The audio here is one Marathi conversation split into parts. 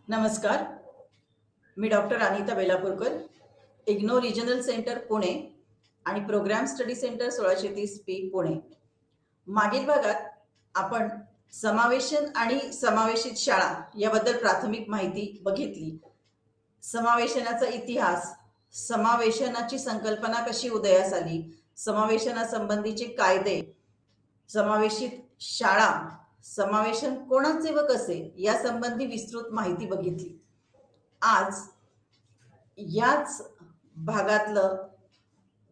नमस्कार. मी doctor Anita Belapurkar, IGNOU regional centre Pune आणि programme study centre 1630 P Pune. मागील भागात आपण समावेशन आणि समावेशित शाळा याबद्दल प्राथमिक माहिती बघितली. समावेशनाचा इतिहास, समावेशनाची संकल्पना कशी उदयास आली, समावेशनासंबंधीचे कायदे, समावेशित शाळा, समावेशन कोणाचे व कसे यासंबंधी विस्तृत माहिती बघितली. आज याच भागातलं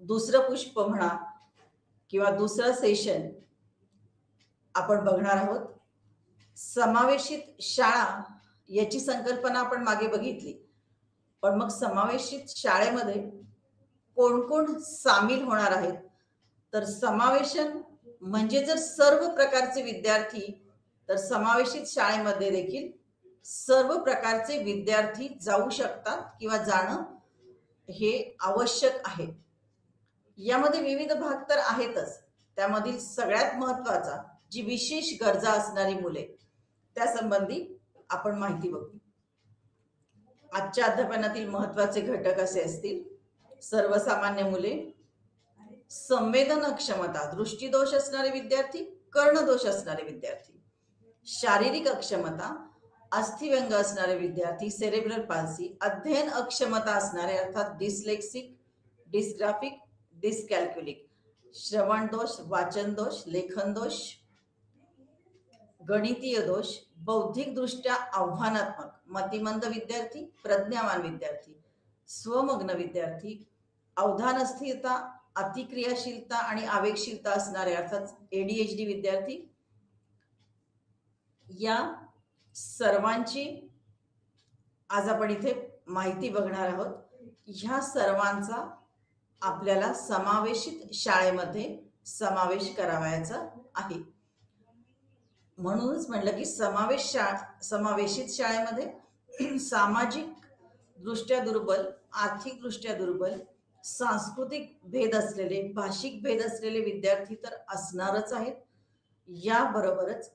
दुसरं पुष्प म्हणा किंवा दुसरं सेशन आपण बघणार आहोत. समावेशित शाळा याची संकल्पना आपण मागे बघितली, पण मग समावेशित शाळेमध्ये कोण कोण सामील होणार आहेत, तर समावेशन म्हणजे जर सर्व प्रकारचे विद्यार्थी, तर समावेशित शाळेमध्ये देखील सर्व प्रकारचे विद्यार्थी जाऊ शकतात किंवा जाणं हे आवश्यक आहे. यामध्ये विविध भाग तर आहेतच, त्यामधील सगळ्यात महत्वाचा जी विशेष गरजा असणारी मुले त्यासंबंधी आपण माहिती बघू. आजच्या अध्यापनातील महत्वाचे घटक असे असतील: सर्वसामान्य मुले, संवेदन अक्षमता, दृष्टीदोष असणारे विद्यार्थी, कर्णदोष असणारे विद्यार्थी, शारीरिक अक्षमता, अस्थिव्यंग असणारे विद्यार्थी, सेरेब्रल पाल्सी, अध्ययन अक्षमता असणारे अर्थात डिस्लेक्सिक, डिस्ग्राफिक, डिस्कॅल्क्युलिक, श्रवण दोष, वाचन दोष, लेखन दोष, गणितीय दोष, बौद्धिक दृष्ट्या आव्हानात्मक, मतिमंद विद्यार्थी, प्रज्ञावान विद्यार्थी, स्वमग्न विद्यार्थी, अवधान अस्थिरता, अतिक्रियाशीलता आणि आवेगशीलता असणारे अर्थात एडीएचडी विद्यार्थी, या सर्वांची आज आपण इथे माहिती बघणार आहोत. ह्या सर्वांचा आपल्याला समावेशित शाळेमध्ये समावेश करावायचा आहे. म्हणूनच म्हणलं की समावेशित शाळेमध्ये सामाजिक दृष्ट्या दुर्बल, आर्थिक दृष्ट्या दुर्बल, सांस्कृतिक भेद असलेले, भाषिक भेद असलेले विद्यार्थी तर असणारच आहेत. याबरोबरच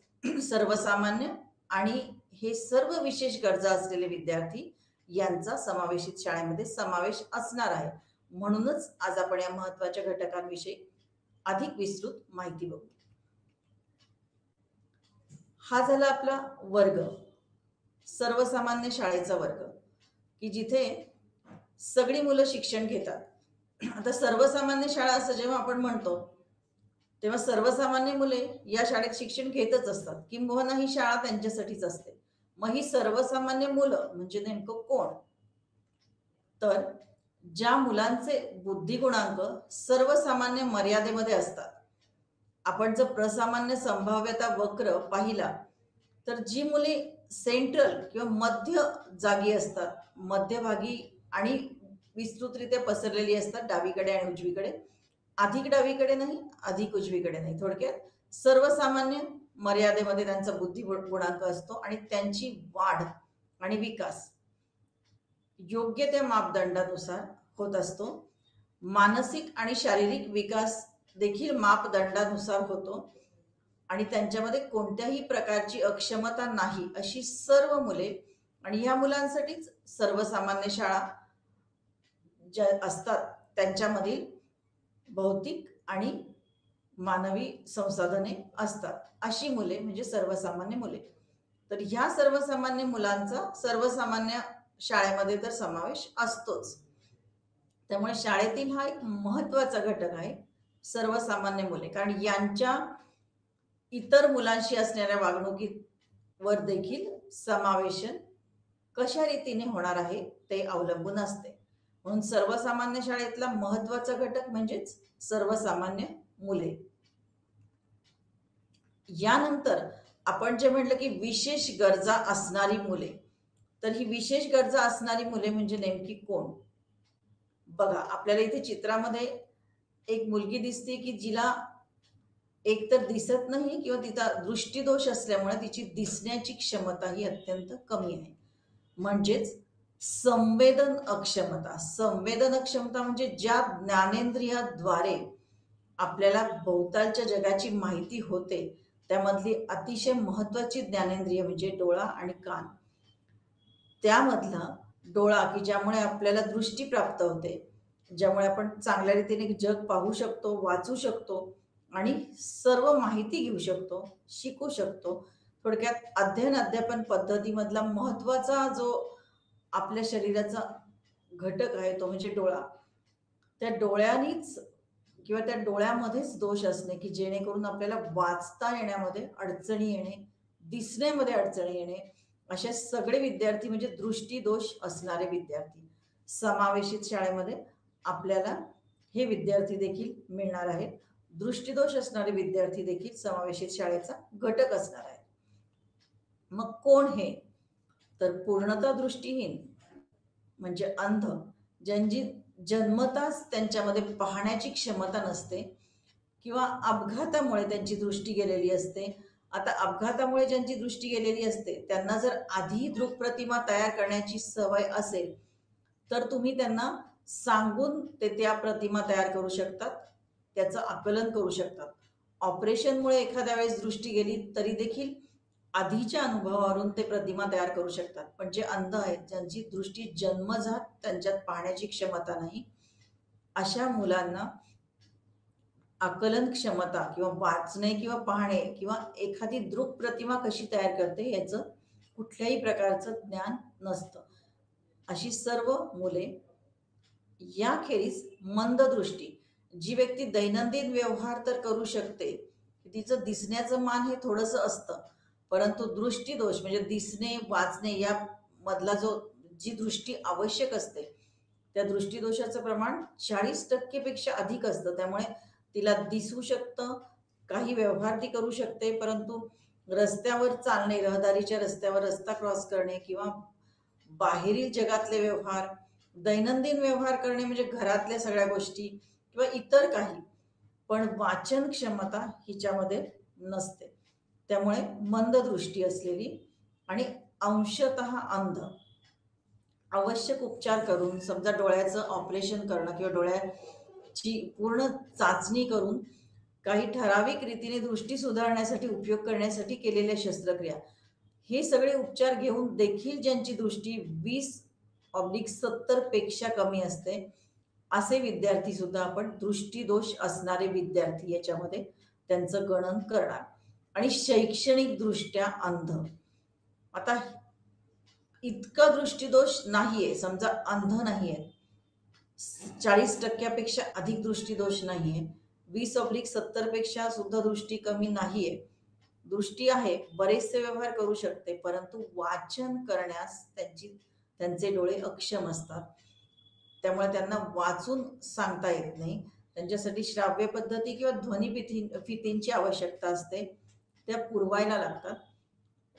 सर्वसामान्य आणि हे सर्व विशेष गरजा असलेले विद्यार्थी यांचा समावेशित शाळेमध्ये समावेश असणार आहे. म्हणूनच आज आपण या महत्वाच्या घटकांविषयी अधिक विस्तृत माहिती बघू. हा झाला आपला वर्ग, सर्वसामान्य शाळेचा वर्ग, की जिथे सगळी मुलं शिक्षण घेतात. आता सर्वसामान्य शाळा असं जेव्हा आपण म्हणतो तेव्हा सर्वसामान्य मुले या शाळेत शिक्षण घेतच असतात, किंबहुना ही शाळा त्यांच्यासाठीच असते. मग ही सर्वसामान्य मुलं म्हणजे नेमकं कोण? तर ज्या मुलांचे बुद्धिगुणांक सर्वसामान्य मर्यादेमध्ये असतात. आपण जर प्रसामान्य संभाव्यता वक्र पाहिला तर जी मुले सेंट्रल किंवा मध्य जागी असतात, मध्यभागी आणि विस्तृतरित्या पसरलेली असतात, डावीकडे आणि उजवीकडे, अधिक डावीकडे नाही, अधिक उजवीकडे नाही, थोडक्यात सर्वसामान्य मर्यादेमध्ये त्यांचा बुद्धी गुणांक असतो आणि त्यांची वाढ आणि विकास योग्य त्या मापदंडानुसार होत असतो. मानसिक आणि शारीरिक विकास देखील मापदंडानुसार होतो आणि त्यांच्यामध्ये कोणत्याही प्रकारची अक्षमता नाही अशी सर्व मुले, आणि ह्या मुलांसाठीच सर्वसामान्य शाळा ज्या असतात त्यांच्यामधील भौतिक आणि मानवी संसाधने असतात, अशी मुले म्हणजे सर्वसामान्य मुले. तर ह्या सर्वसामान्य मुलांचा सर्वसामान्य शाळेमध्ये तर समावेश असतोच. त्यामुळे शाळेतील हा एक महत्वाचा घटक आहे सर्वसामान्य मुले, कारण यांच्या इतर मुलांशी असणाऱ्या वागणुकीवर देखील समावेशन कशा रीतीने होणार आहे ते अवलंबून असते. म्हणून सर्वसामान्य शाळेतला महत्वाचा घटक म्हणजेच सर्वसामान्य मुले. यानंतर आपण जे म्हटलं की विशेष गरजा असणारी मुले, तर ही विशेष गरजा असणारी मुले म्हणजे नेमकी कोण? बघा, आपल्याला इथे चित्रामध्ये एक मुलगी दिसते की जिला एकतर दिसत नाही किंवा तिचा दृष्टीदोष असल्यामुळे तिची दिसण्याची क्षमता ही अत्यंत कमी आहे. म्हणजेच संवेदन अक्षमता. संवेदन अक्षमता म्हणजे ज्या ज्ञानेंद्रियाद्वारे आपल्याला भोवतालच्या जगाची माहिती होते त्यामधली अतिशय महत्वाची ज्ञानेंद्रिय म्हणजे डोळा आणि कान. त्यामधला डोळा की ज्यामुळे आपल्याला दृष्टी प्राप्त होते, ज्यामुळे आपण चांगल्या रीतीने जग पाहू शकतो, वाचू शकतो आणि सर्व माहिती घेऊ शकतो, शिकू शकतो. थोडक्यात अध्ययन अध्यापन पद्धतीमधला महत्वाचा जो आपल्या शरीराचा घटक आहे तो म्हणजे डोळा. त्या डोळ्यांनीच किंवा त्या डोळ्यामध्येच दोष असणे की जेणेकरून आपल्याला वाचता येण्यामध्ये अडचणी येणे, दिसण्यामध्ये अडचणी येणे, असे सगळे विद्यार्थी म्हणजे दृष्टीदोष असणारे विद्यार्थी. समावेशित शाळेमध्ये आपल्याला हे विद्यार्थी देखील मिळणार आहेत. दृष्टीदोष असणारे विद्यार्थी देखील समावेशित शाळेचा घटक असणार आहे. मग कोण हे? तर पूर्णतः दृष्टीहीन म्हणजे अंध, ज्यांची जन्मताच त्यांच्यामध्ये पाहण्याची क्षमता नसते किंवा अपघातामुळे त्यांची दृष्टी गेलेली असते. आता अपघातामुळे ज्यांची दृष्टी गेलेली असते त्यांना जर आधी दृक्प्रतिमा तयार करण्याची सवय असेल तर तुम्ही त्यांना सांगून ते त्या प्रतिमा तयार करू शकतात, त्याचं आकलन करू शकतात. ऑपरेशनमुळे एखाद्या वेळेस दृष्टी गेली तरी देखील आधीच्या अनुभवावरून ते प्रतिमा तयार करू शकतात. पण जे अंध आहेत, ज्यांची दृष्टी जन्मजात त्यांच्यात पाहण्याची क्षमता नाही, अशा मुलांना आकलन क्षमता किंवा वाचणे किंवा पाहणे किंवा एखादी दृक प्रतिमा कशी तयार करते याचं कुठल्याही प्रकारचं ज्ञान नसतं. अशी सर्व मुले, याखेरीज मंददृष्टी, जी व्यक्ती दैनंदिन व्यवहार तर करू शकते, तिचं दिसण्याचं मान हे थोडंसं असतं, परंतु दृष्टीदोष म्हणजे दिसणे वाचणे या मधला जो जी दृष्टी आवश्यक असते त्या दृष्टीदोषाचं प्रमाण 40% पेक्षा अधिक असतं. त्यामुळे तिला दिसू शकतं, काही व्यवहार ती करू शकते, परंतु रस्त्यावर चालणे, रहदारीच्या रस्त्यावर रस्ता क्रॉस करणे किंवा बाहेरील जगातले व्यवहार, दैनंदिन व्यवहार करणे म्हणजे घरातल्या सगळ्या गोष्टी किंवा इतर काही, पण वाचन क्षमता हिच्यामध्ये नसते. त्यामुळे मंददृष्टी असलेली आणि अंशतः अंध, आवश्यक उपचार करून समजा डोळ्याचं ऑपरेशन करणं किंवा डोळ्याची पूर्ण चाचणी करून काही ठराविक रीतीने दृष्टी सुधारण्यासाठी उपयोग करण्यासाठी केलेल्या शस्त्रक्रिया, हे सगळे उपचार घेऊन देखील ज्यांची दृष्टी 20/70 पेक्षा कमी असते असे विद्यार्थी सुद्धा आपण दृष्टीदोष असणारे विद्यार्थी याच्यामध्ये त्यांचं गणन करणार. आणि शैक्षणिक दृष्ट्या अंध, आता इतका दृष्टीदोष नाहीये, समजा अंध नाहीये, 40% अधिक दृष्टीदोष नाहीये, 20/70 पेक्षा सुद्धा दृष्टी कमी नाहीये, दृष्टी आहे, बरेचसे व्यवहार करू शकते, परंतु वाचन करण्यास त्यांचे डोळे अक्षम असतात. त्यामुळे त्यांना वाचून सांगता येत नाही. त्यांच्यासाठी श्राव्य पद्धती किंवा ध्वनी फितींची आवश्यकता असते, त्या पुरवायला लागतात.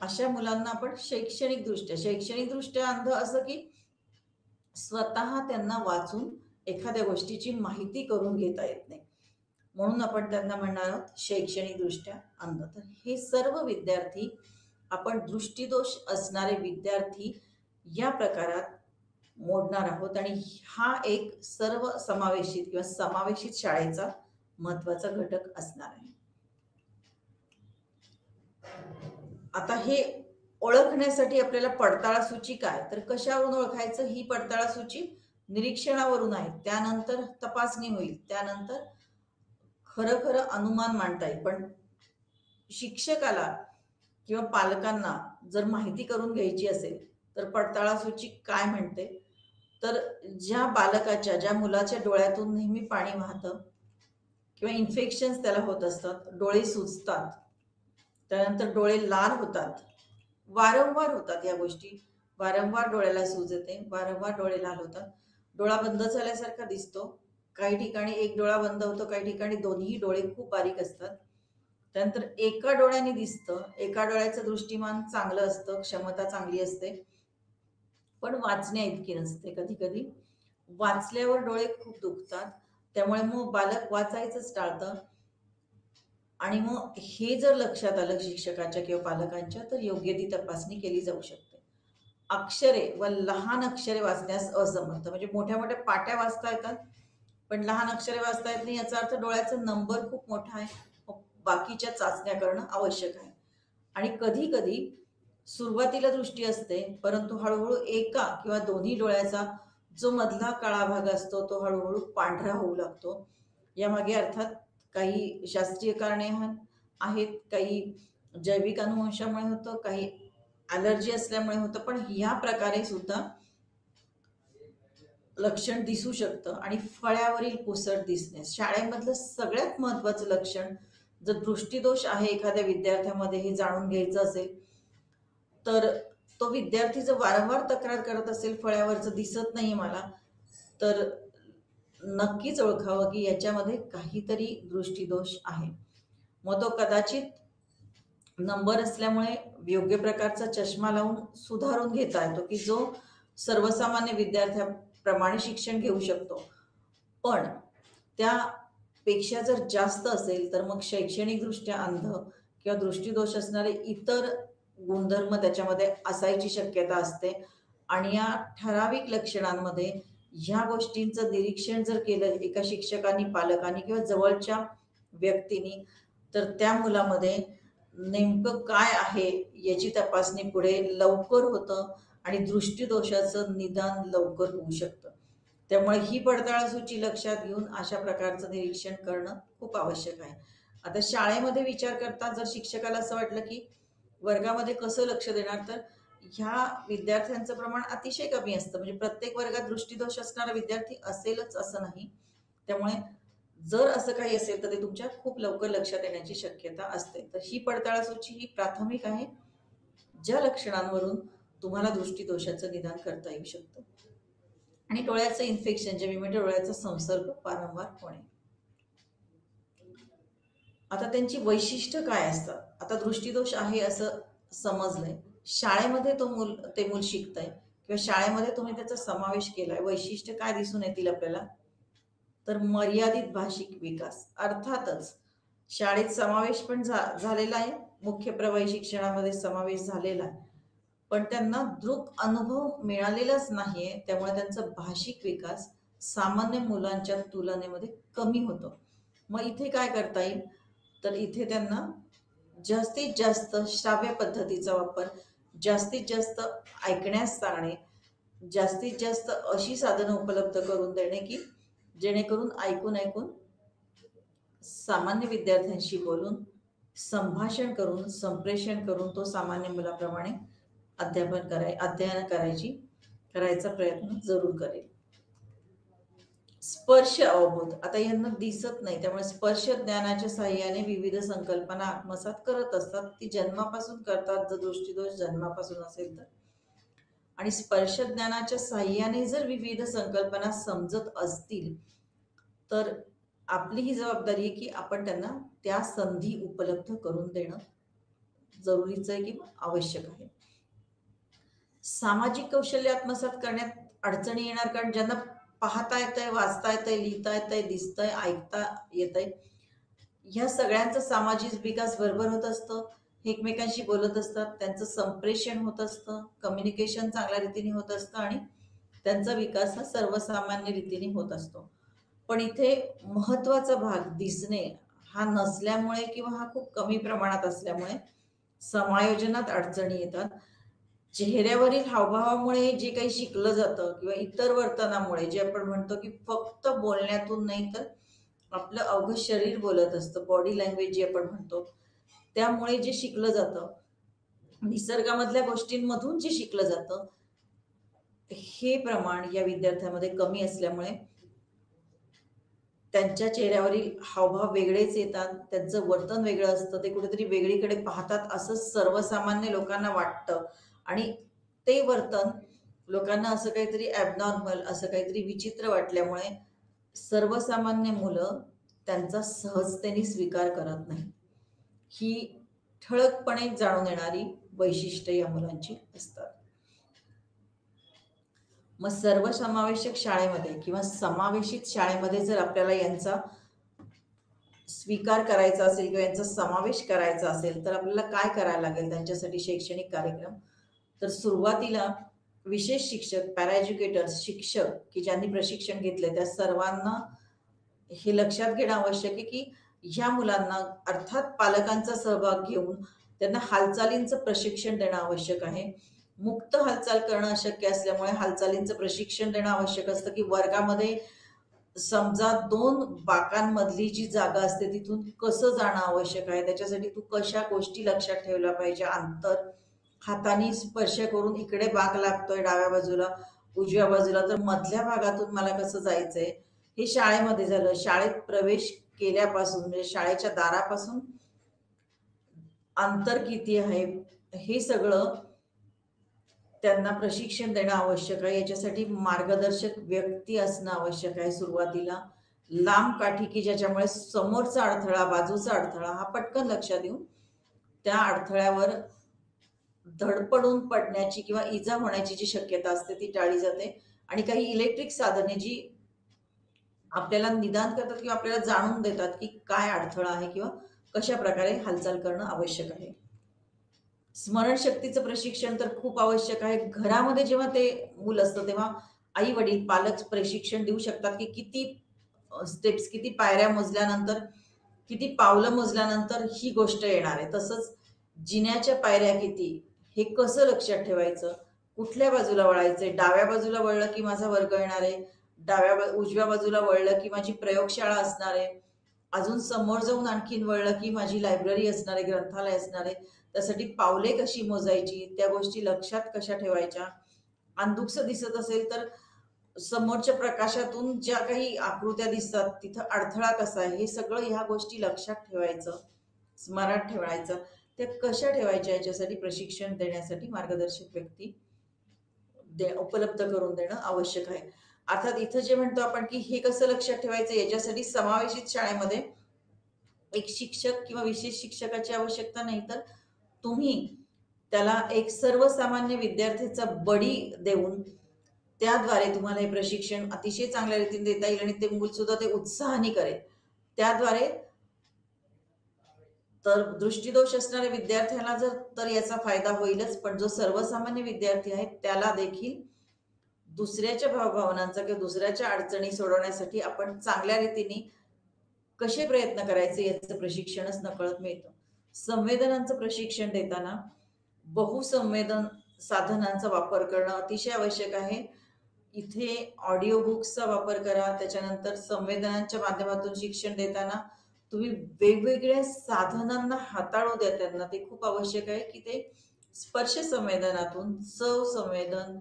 अशा मुलांना आपण शैक्षणिक दृष्ट्या अंध असं की स्वतः त्यांना वाचून एखाद्या गोष्टीची माहिती करून घेता येत नाही, म्हणून आपण त्यांना म्हणणार आहोत शैक्षणिक दृष्ट्या अंध. तर हे सर्व विद्यार्थी आपण दृष्टीदोष असणारे विद्यार्थी या प्रकारात मोडणार आहोत आणि हा एक सर्व समावेशित किंवा समावेशित शाळेचा महत्वाचा घटक असणार आहे. आता हे ओळखण्यासाठी आपल्याला पडताळा सूची काय, तर कशावरून ओळखायचं? ही पडताळा सूची निरीक्षणावरून आहे, त्यानंतर तपासणी होईल, त्यानंतर खरं खरं अनुमान मांडता येईल. पण शिक्षकाला किंवा पालकांना जर माहिती करून घ्यायची असेल तर पडताळा सूची काय म्हणते, तर ज्या मुलाच्या डोळ्यातून नेहमी पाणी वाहतं किंवा इन्फेक्शन्स त्याला होत असतात, डोळे सुजतात, त्यानंतर डोळे लाल होतात, वारंवार होतात या गोष्टी, वारंवार डोळ्याला सूज येते, वारंवार डोळे लाल होतात, डोळा बंद झाल्यासारखा दिसतो, काही ठिकाणी एक डोळा बंद होतो, काही ठिकाणी दोन्ही डोळे खूप बारीक असतात, त्यानंतर एका डोळ्याने दिसतं, एका डोळ्याचं दृष्टिमान चांगलं असतं, क्षमता चांगली असते, पण वाचण्या इतकी नसते. कधी कधी वाचल्यावर डोळे खूप दुखतात, त्यामुळे मग बालक वाचायचंच टाळतं. आणि मग हे जर लक्षात आलं शिक्षकाच्या किंवा पालकांच्या तर योग्य ती तपासणी केली जाऊ शकते. अक्षरे व लहान अक्षरे वाचण्यास असमर्थ, म्हणजे मोठ्या मोठ्या पाट्या वाचता येतात पण लहान अक्षरे वाचता येत नाही, याचा अर्थ डोळ्याचा नंबर खूप मोठा आहे, बाकीच्या चाचण्या करणं आवश्यक आहे. आणि कधी कधी सुरुवातीला दृष्टी असते, परंतु हळूहळू एका किंवा दोन्ही डोळ्याचा जो मधला काळा भाग असतो तो हळूहळू पांढरा होऊ लागतो. यामागे अर्थात काही शास्त्रीय कारणे आहेत, काही जैविक अनुवंशामुळे होतं, काही ॲलर्जी असल्यामुळे होतं, पण ह्या प्रकारे सुद्धा लक्षण दिसू शकतं. आणि फळ्यावरील पुसट दिसणे शाळेमधलं सगळ्यात महत्वाचं लक्षण. जर दृष्टीदोष आहे एखाद्या विद्यार्थ्यामध्ये हे जाणून घ्यायचं असेल, तर तो विद्यार्थी जर वारंवार तक्रार करत असेल फळ्यावरचं दिसत नाही मला, तर नक्कीच ओळखावं की याच्यामध्ये काहीतरी दृष्टीदोष आहे. मग तो कदाचित नंबर असल्यामुळे योग्य प्रकारचा चष्मा लावून सुधारून घेता येतो, की जो सर्वसामान्य विद्यार्थ्याप्रमाणे शिक्षण घेऊ शकतो. पण त्यापेक्षा जर जास्त असेल तर मग शैक्षणिकदृष्ट्या अंध किंवा दृष्टीदोष असणारे इतर गुणधर्म त्याच्यामध्ये असायची शक्यता असते. आणि या ठराविक लक्षणांमध्ये ह्या गोष्टींचं निरीक्षण जर केलं एका शिक्षकांनी, पालकांनी किंवा जवळच्या व्यक्तींनी, तर त्या मुलामध्ये नेमकं काय आहे याची तपासणी पुढे लवकर होतं आणि दृष्टीदोषाचं निदान लवकर होऊ शकतं. त्यामुळे ही पडताळासूची लक्षात घेऊन अशा प्रकारचं निरीक्षण करणं खूप आवश्यक आहे. आता शाळेमध्ये विचार करता जर शिक्षकाला असं वाटलं की वर्गामध्ये कसं लक्ष देणार, तर ह्या विद्यार्थ्यांचं प्रमाण अतिशय कमी असतं. म्हणजे प्रत्येक वर्गात दृष्टीदोष असणारा विद्यार्थी असेलच असं नाही. त्यामुळे जर असं काही असेल तर ते तुमच्या खूप लवकर लक्षात येण्याची शक्यता असते. तर ही पडताळासूची ही प्राथमिक आहे, ज्या लक्षणांवरून तुम्हाला दृष्टीदोषाचं निदान करता येऊ शकतं. आणि डोळ्याचं इन्फेक्शन, जे मी म्हणजे डोळ्याचा संसर्ग वारंवार होणे. आता त्यांची वैशिष्ट्य काय असतात. आता दृष्टीदोष आहे असं समजलंय, शाळेमध्ये ते मूल शिकतंय किंवा शाळेमध्ये तुम्ही त्याचा समावेश केलाय, वैशिष्ट्य काय दिसून येतील आपल्याला, तर मर्यादित भाषिक विकास. अर्थातच शाळेत समावेश पण झालेला आहे, मुख्य प्रवाही शिक्षणामध्ये समावेश झालेला आहे, पण त्यांना दृक अनुभव मिळालेलाच नाहीये. त्यामुळे त्यांचा भाषिक विकास सामान्य मुलांच्या तुलनेमध्ये कमी होतो. मग इथे काय करता येईल, तर इथे त्यांना जास्तीत जास्त श्राव्य पद्धतीचा वापर, जास्तीत जास्त ऐकण्यास सांगणे, जास्तीत जास्त अशी साधनं उपलब्ध करून देणे की जेणेकरून ऐकून ऐकून सामान्य विद्यार्थ्यांशी बोलून, संभाषण करून, संप्रेषण करून तो सामान्य मुलाप्रमाणे अध्ययन करायचा प्रयत्न जरूर करेल. स्पर्श अवबोध. आता यांना दिसत नाही, त्यामुळे स्पर्श ज्ञानाच्या साहाय्याने विविध संकल्पना आत्मसात करत असतात. ती जन्मापासून करतात, जर दृष्टीदोष जन्मापासून असेल तर. आणि स्पर्श ज्ञानाच्या साहाय्याने जर विविध संकल्पना समजत असतील तर आपली ही जबाबदारी आहे की आपण त्यांना त्या संधी उपलब्ध करून देणं जरुरीचं आहे किंवा आवश्यक आहे. सामाजिक कौशल्य आत्मसात करण्यात अडचणी येणार, कारण ज्यांना पाहता येतंय, वाचता येतंय, लिहिता येतंय, दिसतंय, ऐकता येतंय, ह्या सगळ्यांचा सामाजिक विकास बरोबर होत असतं, एकमेकांशी बोलत असतात, त्यांचं संप्रेषण होत असतं, कम्युनिकेशन चांगल्या रीतीने होत असतं आणि त्यांचा विकास हा सर्वसामान्य रीतीने होत असतो. पण इथे महत्वाचा भाग दिसणे हा नसल्यामुळे किंवा हा खूप कमी प्रमाणात असल्यामुळे समायोजनात अडचणी येतात. चेहऱ्यावरील हावभावामुळे जे काही शिकलं जातं किंवा इतर वर्तनामुळे, जे आपण म्हणतो की फक्त बोलण्यातून नाही तर आपलं अवघं शरीर बोलत असतं, बॉडी लँग्वेज जे आपण म्हणतो, त्यामुळे जे शिकलं जातं, निसर्गामधल्या गोष्टींमधून जे शिकलं जातं, हे प्रमाण या विद्यार्थ्यामध्ये कमी असल्यामुळे त्यांच्या चेहऱ्यावरील हावभाव वेगळेच येतात, त्यांचं वर्तन वेगळं असतं, ते कुठेतरी वेगळीकडे पाहतात असं सर्वसामान्य लोकांना वाटतं. आणि ते वर्तन लोकांना असं काहीतरी ॲबनॉर्मल, असं काहीतरी विचित्र वाटल्यामुळे सर्वसामान्य मुलं त्यांचा सहजतेने स्वीकार करत नाही. ही ठळकपणे जाणून येणारी वैशिष्ट्ये या मुलांची असतात. मग सर्वसमावेशक शाळेमध्ये किंवा समावेशित शाळेमध्ये जर आपल्याला यांचा स्वीकार करायचा असेल किंवा यांचा समावेश करायचा असेल तर आपल्याला काय करायला लागेल त्यांच्यासाठी शैक्षणिक कार्यक्रम. तर सुरुवातीला विशेष शिक्षक, पॅराएज्युकेटर्स, शिक्षक की ज्यांनी प्रशिक्षण घेतले त्या सर्वांना हे लक्षात घेणं आवश्यक आहे की ह्या मुलांना, अर्थात पालकांचा सहभाग घेऊन त्यांना हालचालींचं प्रशिक्षण देणं आवश्यक आहे. मुक्त हालचाल करणं अशक्य असल्यामुळे हालचालींचं प्रशिक्षण देणं आवश्यक असतं, की वर्गामध्ये समजा 2 बाकांमधली जी जागा असते तिथून कसं जाणं आवश्यक आहे, त्याच्यासाठी तू कशा गोष्टी लक्षात ठेवल्या पाहिजे. अंतर, हाताने स्पर्श करून इकडे बाक लागतोय डाव्या बाजूला, उजव्या बाजूला, तर मधल्या भागातून मला कसं जायचंय, हे शाळेमध्ये झालं. शाळेत प्रवेश केल्यापासून म्हणजे शाळेच्या दारापासून अंतर किती आहे, हे सगळं त्यांना प्रशिक्षण देणं आवश्यक आहे. याच्यासाठी मार्गदर्शक व्यक्ती असणं आवश्यक आहे. सुरुवातीला लांब काठी, की ज्याच्यामुळे समोरचा अडथळा, बाजूचा अडथळा हा पटकन लक्षात येऊन त्या अडथळ्यावर धडपडून पडण्याची किंवा इजा होण्याची जी शक्यता असते ती टाळली जाते. आणि काही इलेक्ट्रिक साधने जी आपल्याला निदान करतात किंवा आपल्याला जाणून देतात की काय अडथळा आहे किंवा कशा प्रकारे हालचाल करणं आवश्यक आहे. स्मरणशक्तीचं प्रशिक्षण तर खूप आवश्यक आहे. घरामध्ये जेव्हा ते मूल असतं तेव्हा आई वडील पालक प्रशिक्षण देऊ शकतात की किती स्टेप्स, किती पायऱ्या मोजल्यानंतर, किती पावलं मोजल्यानंतर ही गोष्ट येणार आहे. तसंच जिन्याच्या पायऱ्या किती, हे कसं लक्षात ठेवायचं, कुठल्या बाजूला वळायचंय, डाव्या बाजूला वळलं की माझा वर्ग येणार आहे, उजव्या बाजूला वळलं की माझी प्रयोगशाळा असणार आहे, अजून समोर जाऊन आणखीन वळलं की माझी लायब्ररी असणार आहे, ग्रंथालय असणार आहे. त्यासाठी पावले कशी मोजायची, त्या गोष्टी लक्षात कशा ठेवायच्या. अंधुकसं दिसत असेल तर समोरच्या प्रकाशातून ज्या काही आकृत्या दिसतात तिथं अडथळा कसा आहे, हे सगळं ह्या गोष्टी लक्षात ठेवायचं, स्मरणात ठेवायचं. त्या कशा ठेवायच्या याच्यासाठी प्रशिक्षण देण्यासाठी मार्गदर्शक व्यक्ती उपलब्ध करून देणं आवश्यक आहे. अर्थात इथं जे म्हणतो आपण की हे कसं लक्षात ठेवायचं, याच्यासाठी समावेशित शाळेमध्ये एक शिक्षक किंवा विशेष शिक्षकाची आवश्यकता नाही, तर तुम्ही त्याला एक सर्वसामान्य विद्यार्थ्याचा बडी देऊन त्याद्वारे तुम्हाला हे प्रशिक्षण अतिशय चांगल्या रीतीने देता येईल आणि ते मूल सुद्धा ते उत्साहाने करेल. त्याद्वारे तर दृष्टिदोष असणाऱ्या विद्यार्थ्याला तर याचा फायदा होईलच, पण जो सर्वसामान्य विद्यार्थी आहे त्याला देखील दुसऱ्याच्या भावभावनांचा किंवा दुसऱ्याच्या अडचणी सोडवण्यासाठी आपण चांगल्या रीतीने कसे प्रयत्न करायचे याचं प्रशिक्षणच नकळत मिळतं. संवेदनांचं प्रशिक्षण देताना बहुसंवेदन साधनांचा वापर करणं अतिशय आवश्यक आहे. इथे ऑडिओ बुक्सचा वापर करा. त्याच्यानंतर संवेदनांच्या माध्यमातून शिक्षण देताना तुम्ही वेगवेगळ्या साधनांना हाताळू द्या त्यांना. ते खूप आवश्यक आहे की ते स्पर्श संवेदनातून चव संवेदन,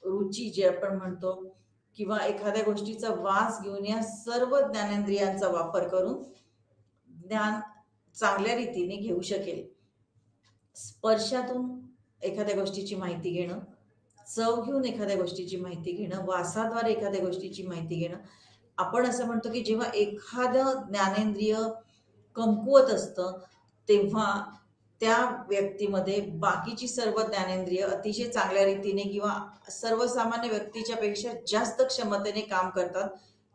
रुची जे आपण म्हणतो, किंवा एखाद्या गोष्टीचा वास घेऊन या सर्व ज्ञानेंद्रियांचा वापर करून ज्ञान चांगल्या रीतीने घेऊ शकेल. स्पर्शातून एखाद्या गोष्टीची माहिती घेणं, चव घेऊन एखाद्या गोष्टीची माहिती घेणं, वासाद्वारे एखाद्या गोष्टीची माहिती घेणं. आपण असं म्हणतो की जेव्हा एखादं ज्ञानेंद्रिय कमकुवत असतं तेव्हा त्या व्यक्तीमध्ये बाकीची सर्व ज्ञानेंद्रिय अतिशय चांगल्या रीतीने किंवा सर्वसामान्य व्यक्तीच्या पेक्षा जास्त क्षमतेने काम करतात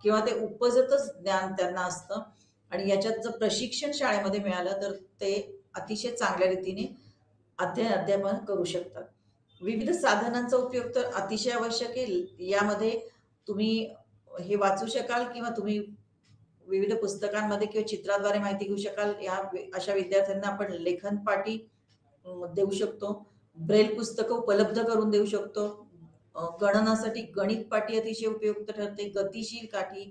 किंवा ते उपजतच ज्ञान त्यांना असतं. आणि याच्यात जर प्रशिक्षण शाळेमध्ये मिळालं तर ते अतिशय चांगल्या रीतीने अध्यापन करू शकतात. विविध साधनांचा उपयोग तर अतिशय आवश्यक आहे. यामध्ये तुम्ही हे वाचू शकाल किंवा तुम्ही विविध पुस्तकांमध्ये किंवा चित्राद्वारे माहिती घेऊ शकाल. अशा विद्यार्थ्यांना आपण लेखन पाटी देऊ शकतो, ब्रेल पुस्तकं उपलब्ध करून देऊ शकतो. गणनासाठी गणित पाटी अतिशय उपयुक्त ठरते. गतिशील काठी,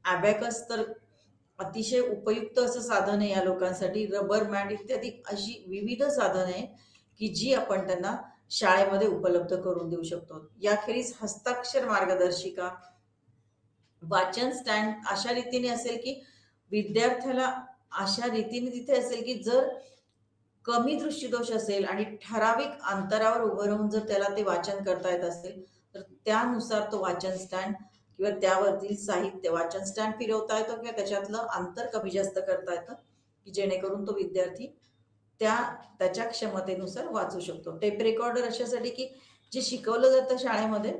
अबॅकस तर अतिशय उपयुक्त असं साधन आहे या लोकांसाठी. रबर मॅट इत्यादी अशी विविध साधनं आहे की जी आपण त्यांना शाळेमध्ये उपलब्ध करून देऊ शकतो. याखेरीज हस्ताक्षर मार्गदर्शिका, वाचन स्टँड अशा रीतीने असेल की विद्यार्थ्याला अशा रीतीने तिथे असेल की जर कमी दृष्टिदोष असेल आणि ठराविक अंतरावर उभं राहून जर त्याला ते वाचन करता येत असेल तर त्यानुसार तो वाचन स्टँड किंवा त्यावरतील साहित्य, वाचन स्टँड फिरवता येतो किंवा त्याच्यातलं अंतर कमी जास्त करता येतं की जेणेकरून तो विद्यार्थी त्याच्या क्षमतेनुसार वाचू शकतो. टेप रेकॉर्डर अशासाठी की जे शिकवलं जातं शाळेमध्ये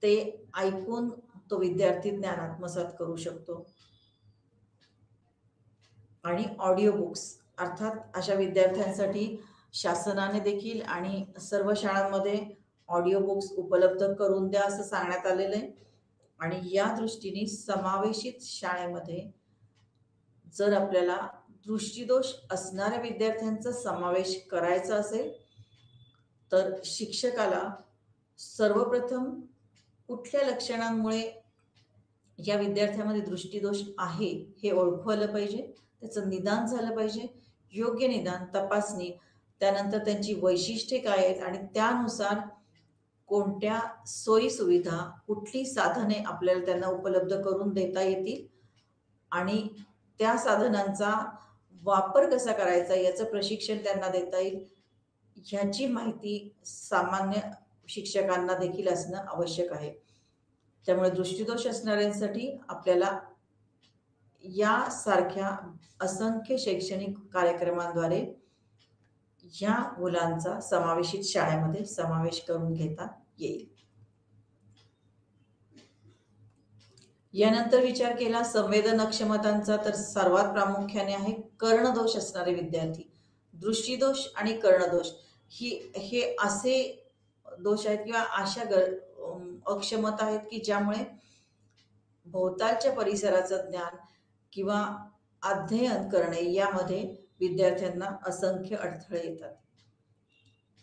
ते ऐकून तो विद्यार्थी ज्ञान आत्मसात करू शकतो. आणि ऑडिओ बुक्स अर्थात अशा विद्यार्थ्यांसाठी शासनाने देखील आणि सर्व शाळांमध्ये ऑडिओ बुक्स उपलब्ध करून द्या असं सांगण्यात आलेलं आहे. आणि या दृष्टीने समावेशित शाळेमध्ये जर आपल्याला दृष्टिदोष असणाऱ्या विद्यार्थ्यांचा समावेश करायचा असेल तर शिक्षकाला सर्वप्रथम कुठल्या लक्षणांमुळे या विद्यार्थ्यामध्ये दृष्टिदोष आहे हे ओळखू आलं पाहिजे, त्याचं निदान झालं पाहिजे. योग्य निदान, तपासणी, त्यानंतर त्यांची वैशिष्ट्ये काय आहेत आणि त्यानुसार कोणत्या सोयी-सुविधा, कुठली साधने आपल्याला त्यांना उपलब्ध करून देता येतील आणि त्या साधनांचा वापर कसा करायचा याचं प्रशिक्षण त्यांना देता येईल, ह्याची माहिती सामान्य शिक्षकांना देखील असणं आवश्यक आहे. त्यामुळे दृष्टिदोष असणाऱ्यांसाठी आपल्याला यासारख्या असंख्य शैक्षणिक कार्यक्रमांद्वारे ह्या मुलांचा समावेशित शाळेमध्ये समावेश करून घेता येईल. यानंतर विचार केला संवेदनक्षमतांचा, तर सर्वात प्रामुख्याने आहे कर्णदोष असणारे विद्यार्थी. दृष्टिदोष आणि कर्णदोष हे असे दोष आहेत किंवा अशा अक्षमता आहेत की ज्यामुळे भोवतालच्या परिसराचं ज्ञान किंवा अध्ययन करणे यामध्ये विद्यार्थ्यांना असंख्य अडथळे येतात.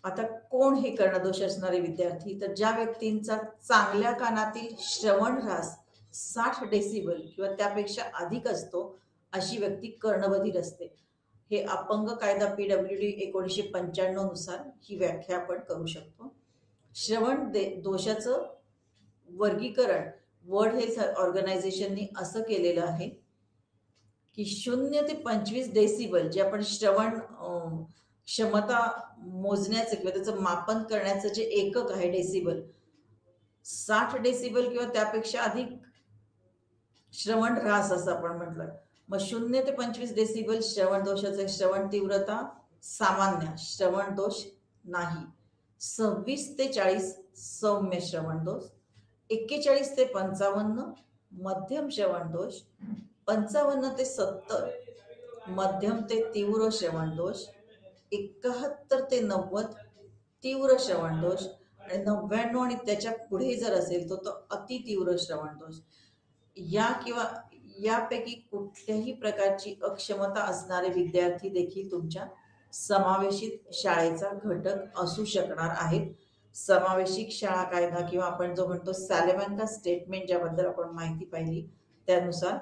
आता कोण हे कर्णदोष असणारे विद्यार्थी? तर ज्या व्यक्तींचा चांगल्या कानातील श्रवण ऱ्हास 60 डेसिबल किंवा त्यापेक्षा अधिक असतो अशी व्यक्ती कर्णबधीर असते. हे अपंग कायदा PWD 1995 नुसार ही व्याख्या आपण करू शकतो. श्रवण दोषाचं वर्गीकरण वर्ल्ड हेल्थ ऑर्गनायझेशननी असं केलेलं आहे की 0 ते 25 डेसिबल जे आपण श्रवण क्षमता मोजण्याचं किंवा त्याचं मापन करण्याचं जे एकक आहे डेसिबल, 60 डेसिबल किंवा त्यापेक्षा अधिक श्रवण ऱ्हास असं आपण म्हटलं. मग 0 ते 25 डेसिबल श्रवण दोषाचे श्रवण तीव्रता सामान्य, श्रवण दोष नाही. 26 ते 40 सौम्य श्रवण दोष, 41 ते 55 मध्यम श्रवण दोष, 55 ते 70 मध्यम ते तीव्र श्रवण दोष, 71 ते 90 तीव्र श्रवण दोष आणि 99 आणि त्याच्या पुढे जर असेल तो अति तीव्र श्रवण दोष. या किंवा यापैकी कुठल्याही प्रकारची अक्षमता असणारे विद्यार्थी देखील तुमच्या समावेशित शाळेचा घटक असू शकणार आहेत. समावेशित शाळा कायदा किंवा आपण जो म्हणतो सॅलेमॅन्का स्टेटमेंट ज्याबद्दल आपण माहिती पाहिली त्यानुसार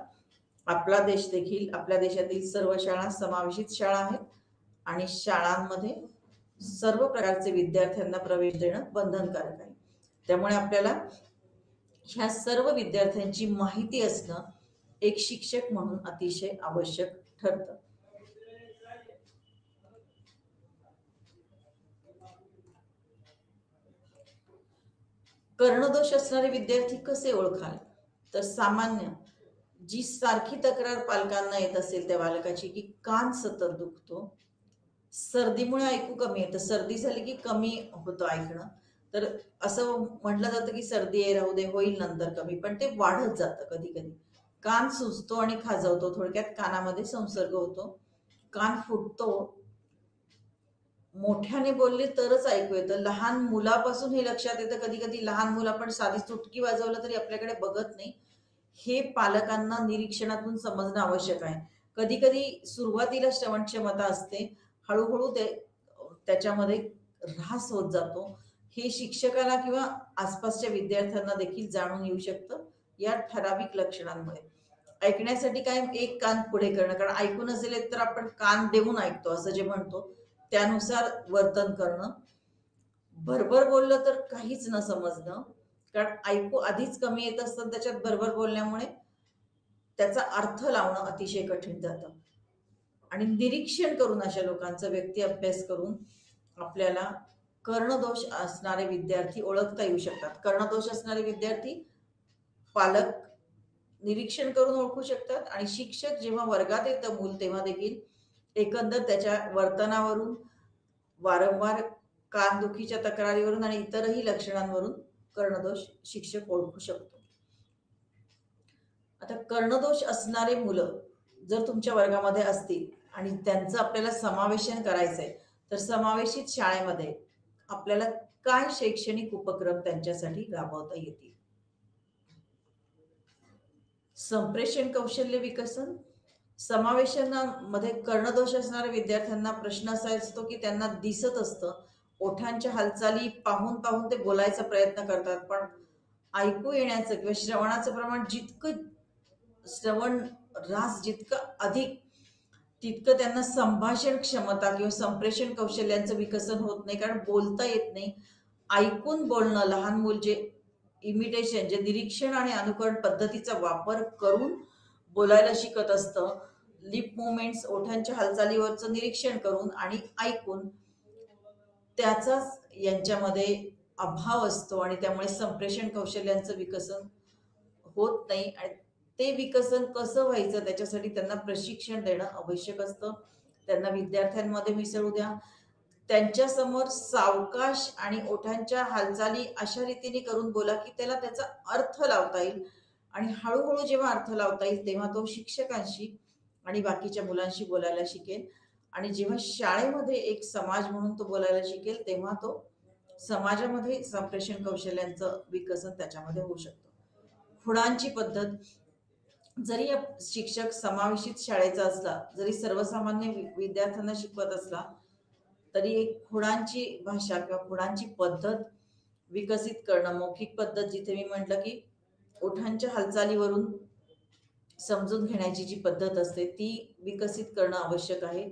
आपला देश देखील, आपल्या देशातील सर्व शाळा समावेशित शाळा आहेत आणि शाळांमध्ये सर्व प्रकारचे विद्यार्थ्यांना प्रवेश देणं बंधनकारक आहे. त्यामुळे आपल्याला ह्या सर्व विद्यार्थ्यांची माहिती असणं एक शिक्षक म्हणून अतिशय आवश्यक ठरतं. कर्णदोष असणारे विद्यार्थी कसे ओळखाल? तर सामान्य जी सारखी तक्रार पालकांना येत असेल त्या बालकाची की कान सतत दुखतो, सर्दीमुळे ऐकू कमी येतं, सर्दी झाली की कमी होतं ऐकणं, तर असं म्हटलं जातं की सर्दी आहे राहू दे होईल नंतर कमी, पण ते वाढत जातं. कधी कधी कान सुजतो आणि खाजवतो, थोडक्यात कानामध्ये संसर्ग होतो, कान फुटतो, मोठ्याने बोलले तरच ऐकू येतं. लहान मुलापासून हे लक्षात येतं, कधी कधी लहान मुलं आपण साधी चुटकी वाजवलं तरी आपल्याकडे बघत नाही. हे पालकांना निरीक्षणातून समजणं आवश्यक आहे. कधी कधी सुरुवातीला श्रवण क्षमता असते, हळूहळू त्याच्यामध्ये ऱ्हास होत जातो. हे शिक्षकाला किंवा आसपासच्या विद्यार्थ्यांना देखील जाणून येऊ शकतं या ठराविक लक्षणांमुळे. ऐकण्यासाठी काय एक कान पुढे करणं, कारण ऐकू नसेल तर आपण कान देऊन ऐकतो असं जे म्हणतो त्यानुसार वर्तन करणं. भरभर बोललं तर काहीच न समजणं, कारण ऐकू आधीच कमी येत असतं, त्याच्यात भरभर बोलण्यामुळे त्याचा अर्थ लावणं अतिशय कठीण जातं. आणि निरीक्षण करून अशा लोकांचा व्यक्ती अभ्यास करून आपल्याला कर्णदोष असणारे विद्यार्थी ओळखता येऊ शकतात. कर्णदोष असणारे विद्यार्थी पालक निरीक्षण करून ओळखू शकतात आणि शिक्षक जेव्हा वर्गात येतं मूल तेव्हा देखील एकंदर त्याच्या वर्तनावरून, वारंवार कानदुखीच्या तक्रारीवरून आणि इतरही लक्षणांवरून कर्णदोष शिक्षक ओळखू शकतो. आता कर्णदोष असणारे मुलं जर तुमच्या वर्गामध्ये असतील आणि त्यांचं आपल्याला समावेशन करायचंय तर समावेशित शाळेमध्ये आपल्याला काय शैक्षणिक उपक्रम त्यांच्यासाठी राबवता येतील? संप्रेषण कौशल्य विकसन, समावेशनामध्ये कर्णदोष असणाऱ्या विद्यार्थ्यांना प्रश्न असा असतो की त्यांना दिसत असतं, ओठांच्या हालचाली पाहून पाहून ते बोलायचा प्रयत्न करतात, पण ऐकू येण्याचं किंवा श्रवणाचं प्रमाण जितकं, श्रवण रास जितकं अधिक, तितकं त्यांना संभाषण क्षमता किंवा संप्रेषण कौशल्यांचं विकसन होत नाही, कारण बोलता येत नाही. ऐकून बोलणं, लहान मूल जे इमिटेशन, जे निरीक्षण आणि अनुकरण पद्धतीचा वापर करून बोलायला शिकत असतं, लिप मुवमेंट्स, ओठांच्या हालचालीवरचं निरीक्षण करून आणि ऐकून, त्याचाच यांच्यामध्ये अभाव असतो आणि त्यामुळे संप्रेषण कौशल्यांचं विकसन होत नाही. आणि ते विकसन कसं व्हायचं त्याच्यासाठी त्यांना प्रशिक्षण देणं आवश्यक असतं. त्यांना विद्यार्थ्यांमध्ये मिसळू द्या. त्यांच्यासमोर सावकाश आणि ओठांच्या हालचाली अशा रीतीने करून बोला की त्याला त्याचा अर्थ लावता येईल. आणि हळूहळू जेव्हा अर्थ लावता येईल तेव्हा तो शिक्षकांशी आणि बाकीच्या मुलांशी बोलायला शिकेल. आणि जेव्हा शाळेमध्ये एक समाज म्हणून तो बोलायला शिकेल तेव्हा तो समाजामध्ये संप्रेषण कौशल्यांचं विकसन त्याच्यामध्ये होऊ शकतं. खुणांची पद्धत, जरी शिक्षक समावेशित शाळेचा असला, जरी सर्वसामान्य विद्यार्थ्यांना शिकवत असला, तरी एक खुणांची भाषा किंवा खुणांची पद्धत विकसित करणं, मौखिक पद्धत, जिथे मी म्हटलं की ओठांच्या हालचालीवरून समजून घेण्याची जी पद्धत असते ती विकसित करणं आवश्यक आहे.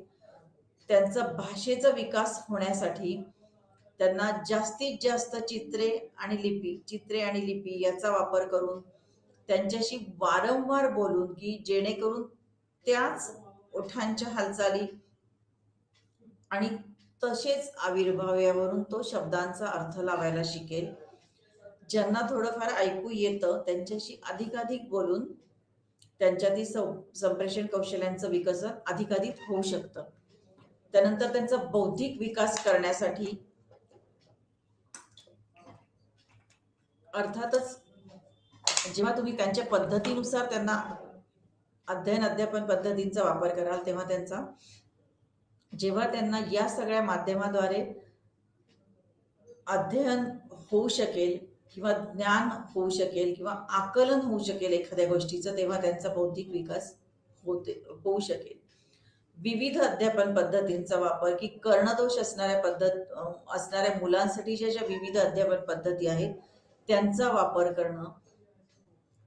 त्यांचा भाषेचा विकास होण्यासाठी त्यांना जास्तीत जास्त चित्रे आणि लिपी याचा वापर करून त्यांच्याशी वारंवार बोलून, की जेणेकरून त्याच ओठांच्या हालचाली आणि तसेच आविर्भाव यावरून तो शब्दांचा अर्थ लावायला शिकेल. ज्यांना थोडंफार ऐकू येतं त्यांच्याशी अधिकाधिक बोलून त्यांच्यातील संप्रेषण कौशल्यांचं विकसन अधिकाधिक होऊ शकतं. त्यानंतर त्यांचा बौद्धिक विकास करण्यासाठी अर्थातच जेव्हा तुम्ही त्यांच्या पद्धतीनुसार त्यांना अध्यापन पद्धतींचा वापर कराल, तेव्हा जेव्हा त्यांना या सगळ्या माध्यमाद्वारे अध्ययन होऊ शकेल किंवा ज्ञान होऊ शकेल किंवा आकलन होऊ शकेल एखाद्या गोष्टीचं, तेव्हा त्यांचा बौद्धिक विकास होऊ शकेल. विविध अध्यापन पद्धतींचा वापर, की कर्णदोष असणाऱ्या मुलांसाठीच्या ज्या विविध अध्यापन पद्धती आहेत त्यांचा वापर करणं,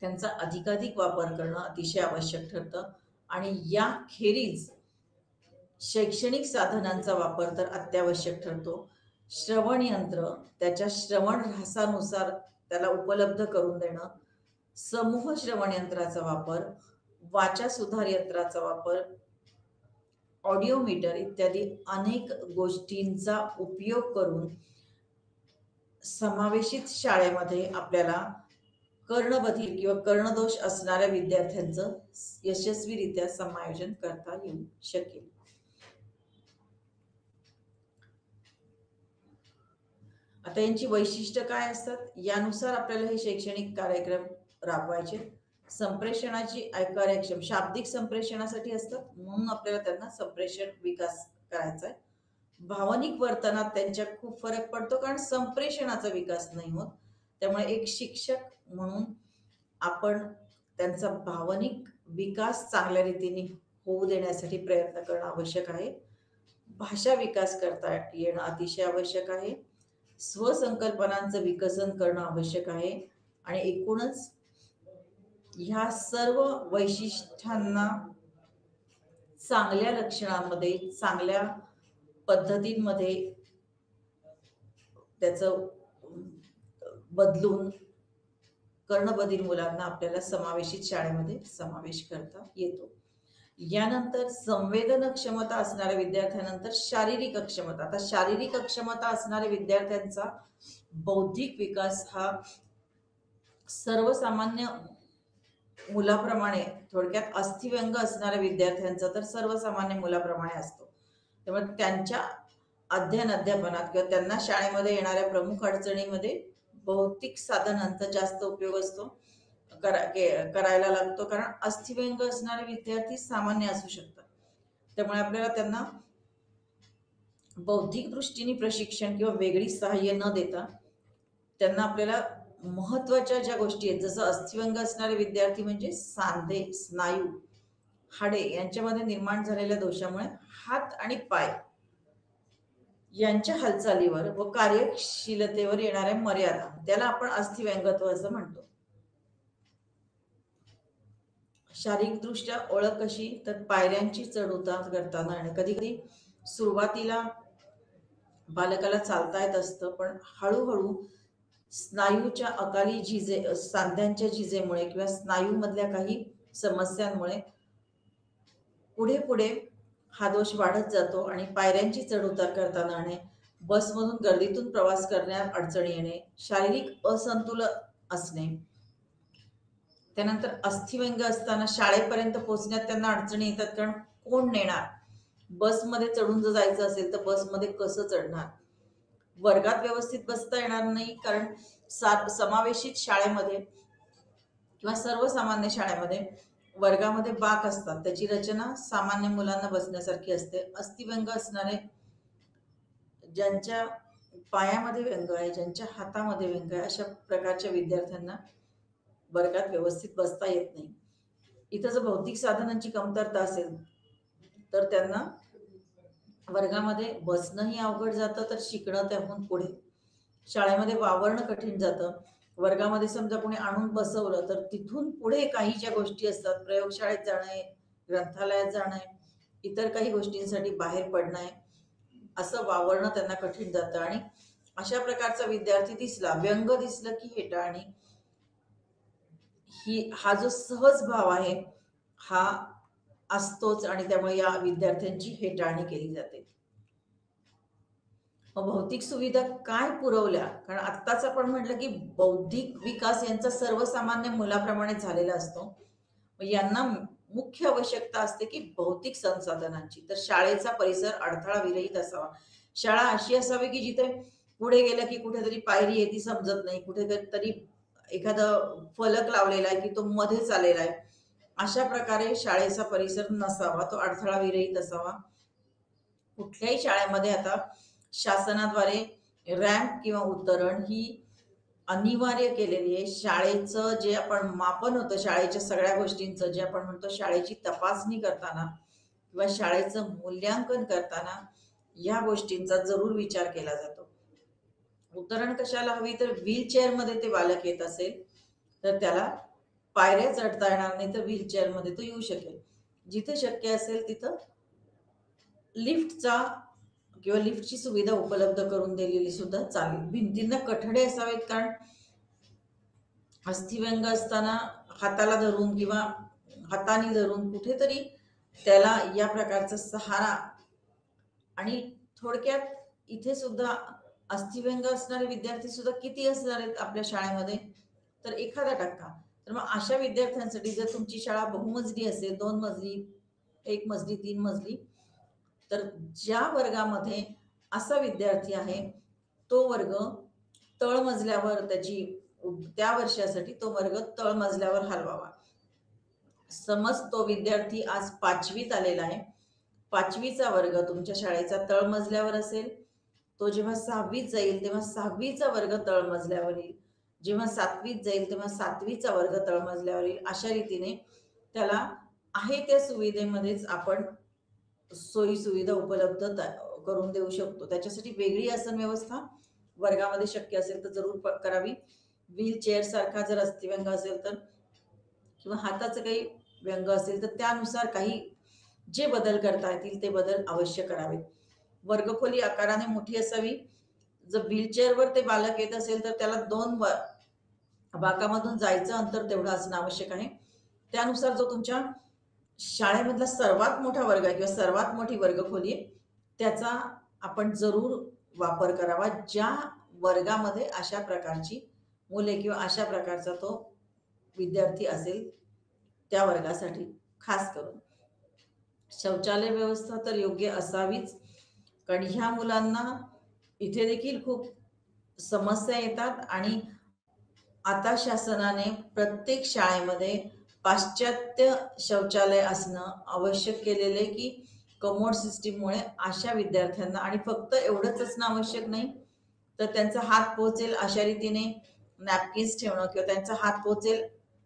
त्यांचा अधिकाधिक वापर करणं अतिशय आवश्यक ठरतं. आणि याखेरीज शैक्षणिक साधनांचा वापर तर अत्यावश्यक ठरतो. श्रवण यंत्र, त्याच्या श्रवण ऱ्हासानुसार त्याला उपलब्ध करून देणं, समूह श्रवण यंत्राचा वापर, वाचा सुधार यंत्राचा वापर, ऑडिओमीटर इत्यादी अनेक गोष्टींचा उपयोग करून समावेशित शाळेमध्ये आपल्याला कर्णबधिर किंवा कर्णदोष असणाऱ्या विद्यार्थ्यांचं यशस्वीरित्या समायोजन करता येऊ शकेल. आता यांची वैशिष्ट्य काय असतात, यानुसार आपल्याला हे शैक्षणिक कार्यक्रम राबवायचे. संप्रेषणाची कार्यक्षम शाब्दिक संप्रेषणासाठी असतात, म्हणून आपल्याला त्यांना संप्रेषण विकास करायचा आहे. भावनिक वर्तनात त्यांच्या खूप फरक पडतो, कारण संप्रेषणाचा विकास नाही होत. त्यामुळे एक शिक्षक म्हणून आपण त्यांचा भावनिक विकास चांगल्या रीतीने होऊ देण्यासाठी प्रयत्न करणं आवश्यक आहे. भाषा विकास करता येणं अतिशय आवश्यक आहे. स्वसंकल्पनांचं विकसन करणं आवश्यक आहे. आणि एकूणच ह्या सर्व वैशिष्ट्यांना चांगल्या लक्षणांमध्ये, चांगल्या पद्धतींमध्ये त्याचं बदलून कर्णबधिर मुलांना आपल्याला समावेशित शाळेमध्ये समावेश करता येतो. यानंतर संवेदन क्षमता असणाऱ्या विद्यार्थ्यांनंतर शारीरिक अक्षमता. आता शारीरिक अक्षमता असणाऱ्या विद्यार्थ्यांचा बौद्धिक विकास हा सर्वसामान्य मुलाप्रमाणे, थोडक्यात अस्थिव्यंग असणाऱ्या विद्यार्थ्यांचा तर सर्वसामान्य मुलाप्रमाणे असतो. त्यामुळे त्यांच्या अध्यापनात किंवा त्यांना शाळेमध्ये येणाऱ्या प्रमुख अडचणीमध्ये भौतिक साधनांचा जास्त उपयोग असतो, करायला लागतो, कारण अस्थिव्यंग असणारे विद्यार्थी सामान्य असू शकतात. त्यामुळे आपल्याला त्यांना बौद्धिक दृष्टीने प्रशिक्षण किंवा वेगळी सहाय्य न देता त्यांना आपल्याला महत्वाच्या ज्या गोष्टी आहेत, जसं अस्थिव्यंग असणारे विद्यार्थी म्हणजे सांधे, स्नायू हाडे यांच्यामध्ये निर्माण झालेल्या दोषामुळे हात आणि पाय यांच्या हालचालीवर व कार्यशीलतेवर येणाऱ्या मर्यादा, त्याला आपण अस्थिव्यंगत्व असं म्हणतो. शारीरिक दृष्ट्या ओळख कशी, तर पायऱ्यांची चढ उतार करताना आणि कधी कधी सुरुवातीला बालकाला चालता येत असतं, पण हळूहळू स्नायूच्या अकाली झिजे, सांध्यांच्या झिजेमुळे किंवा स्नायूमधल्या काही समस्यांमुळे पुढे पुढे हा दोष वाढत जातो आणि पायऱ्यांची चढ उतार करताना आणि बसमधून गर्दीतून प्रवास करण्यात अडचणी येणे, शारीरिक असंतुलन असणे, त्यानंतर अस्थिव्यंग असताना शाळेपर्यंत पोहोचण्यात त्यांना अडचणी येतात, कारण कोण नेणार, बसमध्ये चढून जर जायचं असेल तर बसमध्ये कसं चढणार, वर्गात व्यवस्थित बसता येणार नाही, कारण समावेशित शाळेमध्ये किंवा सर्वसामान्य शाळेमध्ये वर्गामध्ये बाक असतात, त्याची रचना सामान्य मुलांना बसण्यासारखी असते. अस्थिव्यंग असणारे, ज्यांच्या पायामध्ये व्यंग आहे, ज्यांच्या हातामध्ये व्यंग आहे, अशा प्रकारच्या विद्यार्थ्यांना वर्गात व्यवस्थित बसता येत नाही. इथं जर भौतिक साधनांची कमतरता असेल तर त्यांना वर्गामध्ये बसणंही अवघड जातं, तर शिकणं त्याहून पुढे. शाळेमध्ये वावरणं कठीण जातं. वर्गामध्ये समजा कोणी आणून बसवलं तर तिथून पुढे काही ज्या गोष्टी असतात, प्रयोगशाळेत जाणे, ग्रंथालयात जाणे, इतर काही गोष्टींसाठी बाहेर पडणं, असं वावरणं त्यांना कठीण जातं. आणि अशा प्रकारचा विद्यार्थी दिसला, व्यंग दिसलं की हेटाळणी, हा जो सहज भाव आहे हा असतोच आणि त्यामुळे या विद्यार्थ्यांची हेटाळणी केली जाते. भौतिक सुविधा काय पुरवल्या, कारण आत्ताच आपण म्हटलं की बौद्धिक विकास यांचा सर्वसामान्य मुलाप्रमाणे झालेला असतो, यांना मुख्य आवश्यकता असते की भौतिक संसाधनांची. तर शाळेचा परिसर अडथळा विरहित असावा. शाळा अशी असावी की जिथे पुढे गेलं की कुठेतरी पायरी आहे ती समजत नाही, कुठेतरी एखादा फलक लावलेला आहे की तो मध्येच आलेला आहे, अशा प्रकारे शाळेचा परिसर नसावा, तो अडथळा विरहित असावा. कुठल्याही शाळेमध्ये आता शासनाद्वारे रॅम्प किंवा उतरण ही अनिवार्य केलेली आहे. शाळेचं जे आपण मापन होतं, शाळेच्या सगळ्या गोष्टींचं जे आपण म्हणतो, शाळेची तपासणी करताना किंवा शाळेचं मूल्यांकन करताना या गोष्टींचा जरूर विचार केला जातो. उतरण कशाला हवी, तर व्हीलचेअरमध्ये ते बालक येत असेल तर त्याला पायऱ्या चढता येणार नाही, तर व्हीलचेअरमध्ये तो येऊ शकेल. जिथे शक्य असेल तिथं लिफ्टचा किंवा लिफ्टची सुविधा उपलब्ध करून दिलेली सुद्धा चालेल. भिंतींना कठडे असावेत, कारण अस्थिव्यंग असताना हाताला धरून किंवा हाताने धरून कुठेतरी त्याला या प्रकारचा सहारा. आणि थोडक्यात इथे सुद्धा अस्थिव्यंग असणारे विद्यार्थी सुद्धा किती असणार आहेत आपल्या शाळेमध्ये, तर 1%. तर मग अशा विद्यार्थ्यांसाठी जर तुमची शाळा बहुमजली असेल, 2 मजली, 1 मजली, 3 मजली, तर ज्या वर्गामध्ये असा विद्यार्थी आहे तो वर्ग तळमजल्यावर, त्या वर्षासाठी तो वर्ग तळमजल्यावर हलवावा. समज तो विद्यार्थी आज 5वीत आलेला आहे, 5वीचा वर्ग तुमच्या शाळेचा तळमजल्यावर असेल, तो जेव्हा 6वीत जाईल तेव्हा 6वीचा वर्ग तळमजल्यावर येईल, जेव्हा 7वीत जाईल तेव्हा 7वीचा वर्ग तळमजल्यावर येईल. अशा रीतीने त्याला आहे त्या सुविधेमध्येच आपण सोयी सुविधा उपलब्ध करून देऊ शकतो. त्याच्यासाठी वेगळी आसन व्यवस्था वर्गामध्ये शक्य असेल तर जरूर करावी. व्हीलचेअर सारखा जर अस्थिव्यंग असेल तर, किंवा हाताचं काही व्यंग असेल तर त्यानुसार काही जे बदल करता येतील ते बदल अवश्य करावेत. वर्गखोली आकाराने मोठी असावी. जर व्हीलचेअरवर ते बालक येत असेल तर त्याला 2 बाकामधून जायचं अंतर तेवढं असणं आवश्यक आहे. त्यानुसार जो तुमच्या शाळेमधला सर्वात मोठा वर्ग आहे किंवा सर्वात मोठी वर्गखोली आहे त्याचा आपण जरूर वापर करावा, ज्या वर्गामध्ये अशा प्रकारची मुले किंवा अशा प्रकारचा तो विद्यार्थी असेल त्या वर्गासाठी. खास करून शौचालय व्यवस्था तर योग्य असावीच, कारण ह्या मुलांना इथे देखील खूप समस्या येतात. आणि आता शासनाने प्रत्येक शाळेमध्ये पाश्चात्य शौचालय असणं आवश्यक केलेले, की कमोड सिस्टीममुळे अशा विद्यार्थ्यांना, आणि फक्त एवढंच असणं आवश्यक नाही तर त्यांचा हात पोहोचेल अशा रीतीने नॅपकिन्स ठेवणं किंवा त्यांचा हात पोहोचेल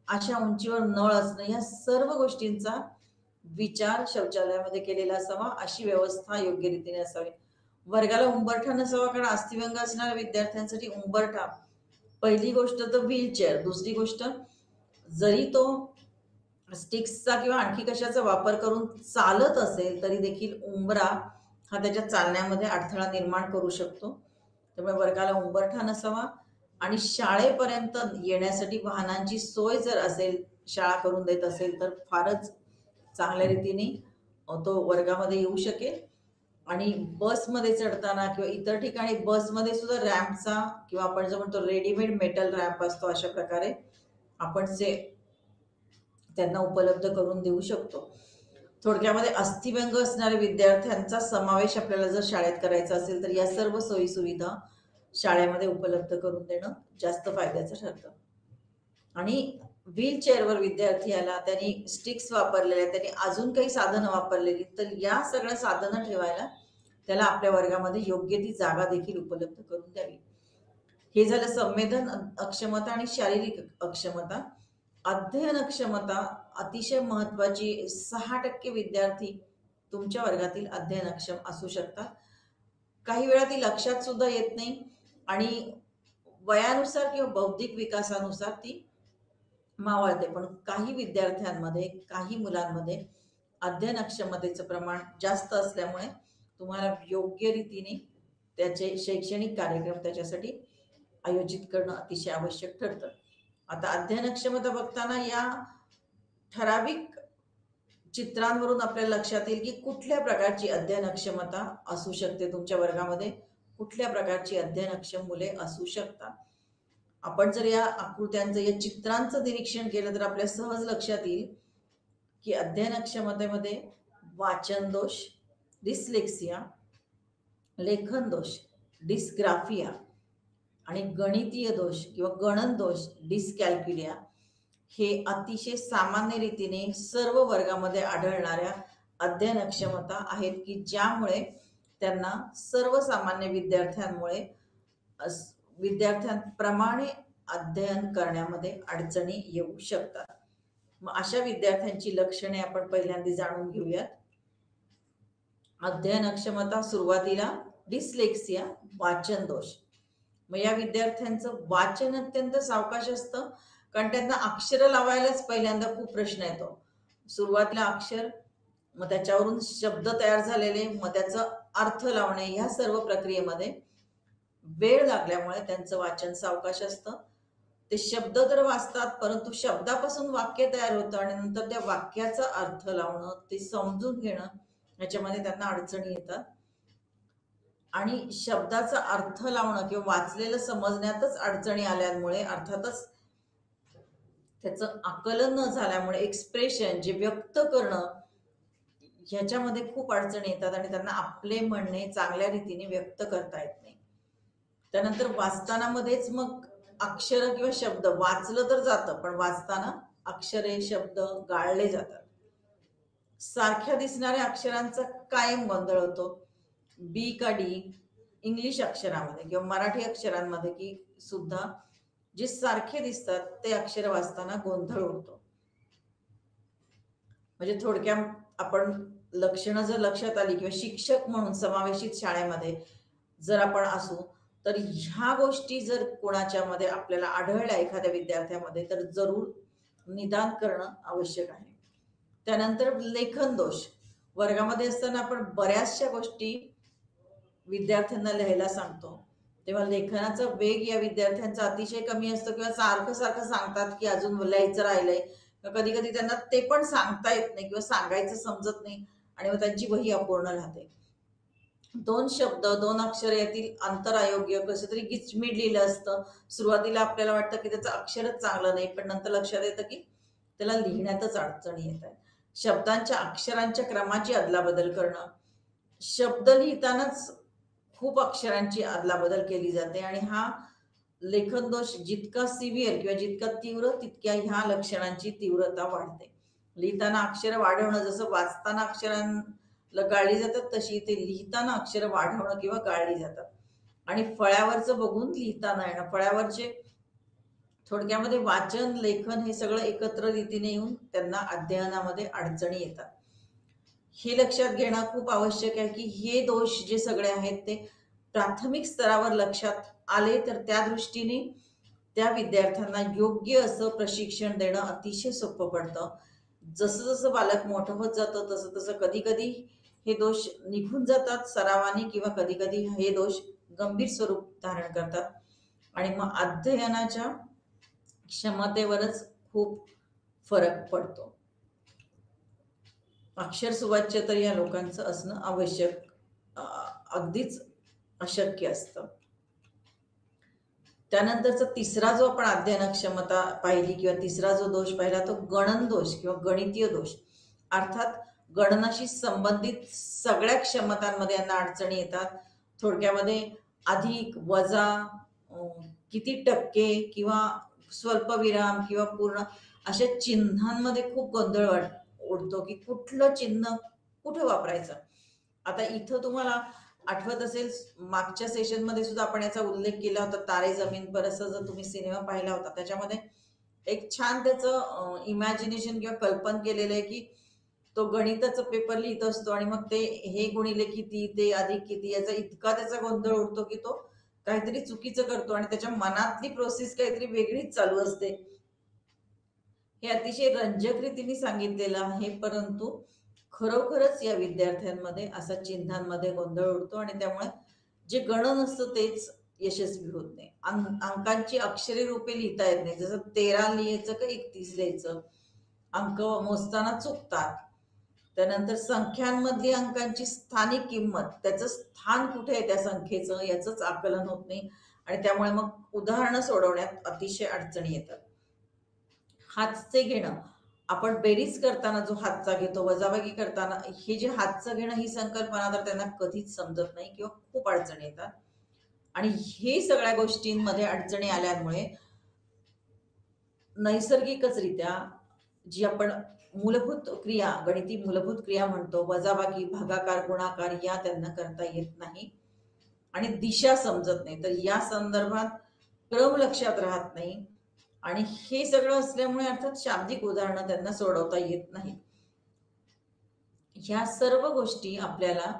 अशा उंचीवर नळ असणं, या सर्व गोष्टींचा विचार शौचालयामध्ये केलेला असावा, अशी व्यवस्था योग्य रीतीने असावी. वर्गाला उंबरठा नसावा, कारण अस्थिव्यंग असणाऱ्या विद्यार्थ्यांसाठी उंबरठा, पहिली गोष्ट तर व्हीलचेअर, दुसरी गोष्ट जरी तो स्टिक्सचा किंवा आणखी कशाचा वापर करून चालत असेल तरी देखील उंबरा हा त्याच्या चालण्यामध्ये अडथळा निर्माण करू शकतो. त्यामुळे वर्गाला उंबरठा नसावा आणि शाळेपर्यंत येण्यासाठी वाहनांची सोय जर असेल, शाळा करून देत असेल तर फारच चांगल्या रीतीने तो वर्गामध्ये येऊ शकेल. आणि बसमध्ये चढताना किंवा इतर ठिकाणी बसमध्ये सुद्धा रॅम्पचा किंवा आपण जो म्हणतो रेडीमेड मेटल रॅम्प असतो, अशा प्रकारे आपण जे त्यांना उपलब्ध करून देऊ शकतो. थोडक्यामध्ये अस्थिव्यंग असणाऱ्या विद्यार्थ्यांचा समावेश आपल्याला जर शाळेत करायचा असेल तर या सर्व सोयी सुविधा शाळेमध्ये उपलब्ध करून देणं जास्त फायद्याचं ठरतं. आणि व्हीलचेअरवर विद्यार्थी आला, त्यांनी स्टिक्स वापरलेल्या, त्यांनी अजून काही साधनं वापरलेली, तर या सगळ्या साधनं ठेवायला त्याला आपल्या वर्गामध्ये योग्य ती जागा देखील उपलब्ध करून द्यावी. हे झालं संवेदन अक्षमता आणि शारीरिक अक्षमता. अध्ययन अक्षमता अतिशय महत्वाची. 6% विद्यार्थी तुमच्या वर्गातील अध्ययन अक्षम असू शकतात. काही वेळा ती लक्षात सुद्धा येत नाही आणि वयानुसार किंवा बौद्धिक विकासानुसार ती मावळते. पण काही विद्यार्थ्यांमध्ये, काही मुलांमध्ये अध्ययन अक्षमतेचं प्रमाण जास्त असल्यामुळे तुम्हाला योग्य रीतीने त्याचे शैक्षणिक कार्यक्रम त्याच्यासाठी आयोजित करणं अतिशय आवश्यक ठरतं. आता अध्ययन क्षमता बघताना या ठराविक चित्रांवरून आपल्याला लक्षात येईल की कुठल्या प्रकारची अध्ययन क्षमता असू शकते तुमच्या वर्गामध्ये, कुठल्या प्रकारची अध्ययन अक्षम मुले असू शकतात. आपण जर या आकृत्यांचं, या चित्रांचं निरीक्षण केलं तर आपल्या सहज लक्षात येईल की अध्ययन क्षमतेमध्ये वाचन दोष, डिस्लेक्सिया, लेखन दोष, डिस्ग्राफिया आणि गणितीय दोष किंवा गणन दोष, डिस्कॅल्क्युलिया, हे अतिशय सामान्य रीतीने सर्व वर्गामध्ये आढळणाऱ्या अध्ययन अक्षमता आहेत की ज्यामुळे त्यांना सर्वसामान्य विद्यार्थ्यांप्रमाणे अध्ययन करण्यामध्ये अडचणी येऊ शकतात. मग अशा विद्यार्थ्यांची लक्षणे आपण पहिल्यांदा जाणून घेऊयात. अध्ययन अक्षमता सुरुवातीला डिस्लेक्सिया, वाचन दोष. मग या विद्यार्थ्यांचं वाचन अत्यंत सावकाश असतं, कारण त्यांना अक्षर लावायलाच पहिल्यांदा खूप प्रश्न येतो. सुरुवातीला अक्षर, मग त्याच्यावरून शब्द तयार झालेले, मग त्याचा अर्थ लावणे, ह्या सर्व प्रक्रियेमध्ये वेळ लागल्यामुळे त्यांचं वाचन सावकाश असतं. ते शब्द तर वाचतात, परंतु शब्दापासून वाक्य तयार होतं आणि नंतर त्या वाक्याचा अर्थ लावणं, ते समजून घेणं, याच्यामध्ये त्यांना अडचणी येतात. आणि शब्दाचा अर्थ लावणं किंवा वाचलेलं समजण्यातच अडचणी आल्यामुळे, अर्थातच त्याचं आकलन न झाल्यामुळे एक्सप्रेशन, जे व्यक्त करणं, ह्याच्यामध्ये खूप अडचणी येतात आणि त्यांना आपले म्हणणे चांगल्या रीतीने व्यक्त करता येत नाही. त्यानंतर वाचताना मध्येच मग अक्षर किंवा शब्द वाचलं तर जातं, पण वाचताना अक्षरे, शब्द गाळले जातात. सारख्या दिसणाऱ्या अक्षरांचा कायम गोंधळ होतो. बी का डी इंग्लिश अक्षरामध्ये किंवा मराठी अक्षरांमध्ये की सुद्धा जे सारखे दिसतात ते अक्षर वाचताना गोंधळ उडतो. म्हणजे थोडक्यात आपण लक्षणं जर लक्षात आली किंवा शिक्षक म्हणून समावेशित शाळेमध्ये जर आपण असू, तर ह्या गोष्टी जर कोणाच्या मध्ये आपल्याला आढळल्या एखाद्या विद्यार्थ्यामध्ये, तर जरूर निदान करणं आवश्यक आहे. त्यानंतर लेखन दोष. वर्गामध्ये असताना आपण बऱ्याचशा गोष्टी विद्यार्थ्यांना लिहायला सांगतो, तेव्हा लेखनाचा वेग या विद्यार्थ्यांचा अतिशय कमी असतो किंवा सारखं सारखं सांगतात की अजून लिहायचं राहिलंय. कधी कधी त्यांना ते पण सांगता येत नाही किंवा सांगायचं समजत नाही आणि मग त्यांची वही अपूर्ण राहते. 2 शब्द 2 अक्षर यातील अंतर अयोग्य, कसं तरी गिचमीड लिहिलं असतं. सुरुवातीला आपल्याला वाटतं की त्याचं अक्षरच चांगलं नाही, पण नंतर लक्षात येतं की त्याला लिहिण्यातच अडचणी येत आहेत. शब्दांच्या अक्षरांच्या क्रमाची अदलाबदल करणं. शब्द लिहितानाच खूप अक्षरांची अदलाबदल केली जाते आणि हा लेखन दोष जितका सिव्हिअर किंवा जितका तीव्र, तितक्या ह्या लक्षणांची तीव्रता वाढते. लिहिताना अक्षर वाढवणं, जसं वाचताना अक्षरांना गाळली जातात, तशी ते लिहिताना अक्षर वाढवणं किंवा गाळली जातात. आणि फळ्यावरचं बघून लिहिता न येणं. फळ्यावरचे थोडक्यामध्ये वाचन, लेखन हे सगळं एकत्र रीतीने येऊन त्यांना अध्ययनामध्ये अडचणी येतात. हे लक्षात घेणं खूप आवश्यक आहे की हे दोष जे सगळे आहेत ते प्राथमिक स्तरावर लक्षात आले तर त्या दृष्टीने त्या विद्यार्थ्यांना योग्य असं प्रशिक्षण देणं अतिशय सोपं पडतं. जसं जसं बालक मोठं होत जातं तसं तसं कधी कधी हे दोष निघून जातात सरावाने, किंवा कधी कधी हे दोष गंभीर स्वरूप धारण करतात आणि मग अध्ययनाच्या क्षमतेवरच खूप फरक पडतो. अक्षर सुवाच्य तर या लोकांचं असणं आवश्यक, अगदीच अशक्य असतं. त्यानंतरचा तिसरा जो आपण अध्ययन क्षमता पाहिली किंवा तिसरा जो दोष पाहिला तो गणन दोष किंवा गणितीय दोष. अर्थात गणनाशी संबंधित सगळ्या क्षमतांमध्ये यांना अडचणी येतात. थोडक्यामध्ये अधिक, वजा, किती टक्के किंवा स्वल्पविराम किंवा पूर्ण अशा चिन्हांमध्ये खूप गोंधळ उडतो की कुठलं चिन्ह कुठे वापरायचं. आता इथं तुम्हाला आठवत असेल मागच्या सेशन मध्ये सुद्धा आपण याचा उल्लेख केला होता, तारे जमीन पर, असा जर तुम्ही सिनेमा पाहिला होता त्याच्यामध्ये एक छान त्याचं इमॅजिनेशन किंवा कल्पन केलेलं आहे की तो गणिताचा पेपर लिहित असतो आणि मग ते हे गुणिले किती, ते अधिक किती, याचा इतका त्याचा गोंधळ उडतो की तो काहीतरी चुकीचं करतो आणि त्याच्या मनातली प्रोसेस काहीतरी वेगळीच चालू असते. हे अतिशय रंजक रीतीने सांगितलेलं आहे, परंतु खरोखरच या विद्यार्थ्यांमध्ये असा चिन्हांमध्ये गोंधळ उडतो आणि त्यामुळे जे गणन असतं तेच यशस्वी होत नाही. अंकांची अक्षरे रूपे लिहिता येत नाही. जसं 13 लिहायचं का 31 लिहायचं, अंक मोजताना चुकतात. त्यानंतर संख्यांमधली अंकांची स्थानिक किंमत, त्याचं स्थान कुठे आहे त्या संख्येचं, याचंच आकलन होत नाही आणि त्यामुळे मग उदाहरणं सोडवण्यात अतिशय अडचणी येतात. हातचे घेणं, आपण बेरीज करताना जो हातचा घेतो, वजाबाकी करताना हे जे हातचं घेणं ही संकल्पना तर त्यांना कधीच समजत नाही किंवा खूप अडचणी येतात आणि हे सगळ्या गोष्टींमध्ये अडचणी आल्यामुळे नैसर्गिकच रित्या जी आपण मूलभूत क्रिया, गणिती मूलभूत क्रिया म्हणतो, वजाबाकी, भागाकार, गुणाकार, या त्यांना करता येत नाही आणि दिशा समजत नाही. तर या संदर्भात क्रम लक्षात राहत नाही आणि हे सगळं असल्यामुळे अर्थात शाब्दिक उदाहरणं त्यांना सोडवता येत नाही. ह्या सर्व गोष्टी आपल्याला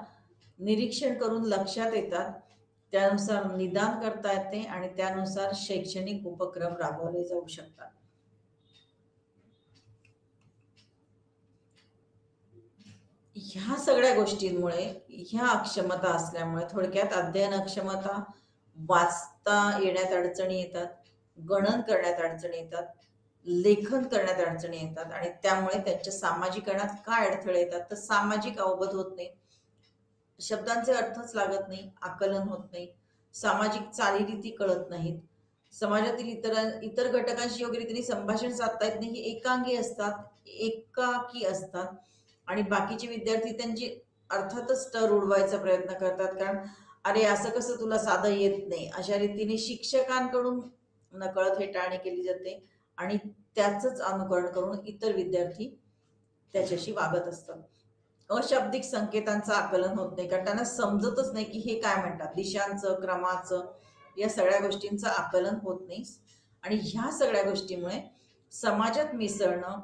निरीक्षण करून लक्षात येतात, त्यानुसार निदान करता येते आणि त्यानुसार शैक्षणिक उपक्रम राबवले जाऊ शकतात. ह्या सगळ्या गोष्टींमुळे, ह्या अक्षमता असल्यामुळे थोडक्यात अध्ययन अक्षमता, वाचता येण्यात अडचणी येतात, गणन करण्यात अडचणी येतात, लेखन करण्यात अडचणी येतात आणि त्यामुळे त्यांच्या सामाजिकरणात काय अडथळे येतात तर सामाजिक अवबोध होत नाही, शब्दांचे अर्थच लागत नाही, आकलन होत नाही, सामाजिक चालीरीती कळत नाहीत, समाजातील इतर घटकांशी योग्य रीतीने संभाषण साधता येत नाही, एकांगी असतात, एकाकी असतात आणि बाकीचे विद्यार्थी त्यांची अर्थातच स्तर उडवायचा प्रयत्न करतात, कारण अरे असं कसं तुला साधं येत नाही, अशा रीतीने शिक्षकांकडून नकळत हे टाळणी केली जाते आणि त्याचंच अनुकरण करून इतर विद्यार्थी त्याच्याशी वागत असतात. अशाब्दिक संकेतांचं आकलन होत नाही कारण त्यांना समजतच नाही की हे काय म्हणतात, दिशांचं, क्रमाचं, या सगळ्या गोष्टींचं आकलन होत नाही आणि ह्या सगळ्या गोष्टीमुळे समाजात मिसळणं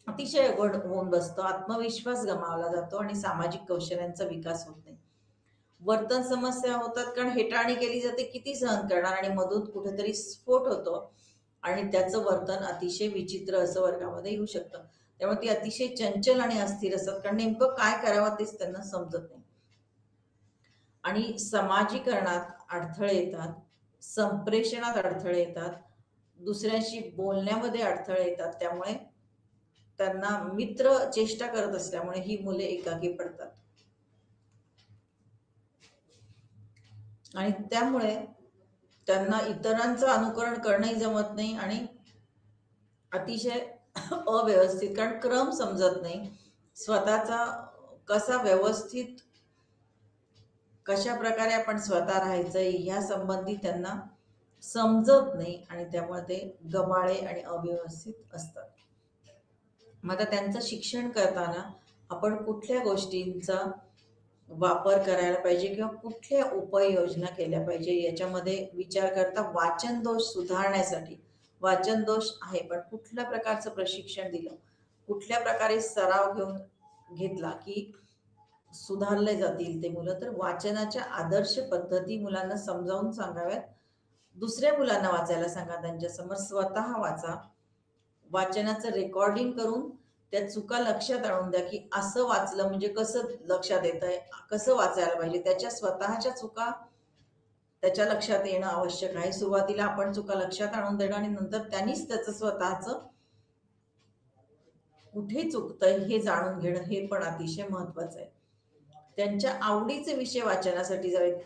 अतिशय अवघड होऊन बसतं, आत्मविश्वास गमावला जातो आणि सामाजिक कौशल्यांचा विकास होत नाही. वर्तन समस्या होतात कारण हेटाळणी केली जाते, किती सहन करणार, आणि मधून कुठेतरी स्फोट होतो आणि त्याचं वर्तन अतिशय विचित्र असं वर्गामध्ये येऊ शकतं. त्यामुळे ती अतिशय चंचल आणि अस्थिर असतात कारण नेमकं काय करावं तेच त्यांना समजत नाही आणि समाजीकरणात अडथळे येतात, संप्रेषणात अडथळे येतात, दुसऱ्यांशी बोलण्यामध्ये अडथळे येतात. त्यामुळे त्यांना मित्र चेष्टा करत असल्यामुळे ही मुले एकाकी पडतात आणि त्यामुळे त्यांना इतरांचं अनुकरण करणंही जमत नाही आणि अतिशय अव्यवस्थित, कारण क्रम समजत नाही, स्वतःचा कसा व्यवस्थित कशा प्रकारे आपण स्वतः राहायचंय या संबंधी त्यांना समजत नाही आणि त्यामुळे ते गबाळे आणि अव्यवस्थित असतात. मग आता त्यांचं शिक्षण करताना आपण कुठल्या गोष्टींचा वापर करायला पाहिजे किंवा कुठल्या उपाययोजना केल्या पाहिजे याच्यामध्ये विचार करता वाचन दोष सुधारण्यासाठी, वाचन दोष आहे पण कुठल्या प्रकारचं प्रशिक्षण दिलं, कुठल्या प्रकारे सराव घेऊन घेतला की सुधारले जातील ते मुलं, तर वाचनाच्या आदर्श पद्धती मुलांना समजावून सांगाव्यात. दुसऱ्या मुलांना वाचायला सांगा, त्यांच्यासमोर स्वतः वाचा. वाचनाचं रेकॉर्डिंग करून त्या चुका लक्षात आणून द्या, की असं वाचलं म्हणजे कसं लक्षात येतंय, कसं वाचायला पाहिजे. त्याच्या स्वतःच्या चुका त्याच्या लक्षात येणं आवश्यक आहे. सुरुवातीला आपण चुका लक्षात आणून देणं आणि नंतर त्यांनीच त्याचं स्वतःचं कुठे चुकतंय हे जाणून घेणं हे पण अतिशय महत्वाचं आहे. त्यांच्या आवडीचे विषय वाचनासाठी जावेत.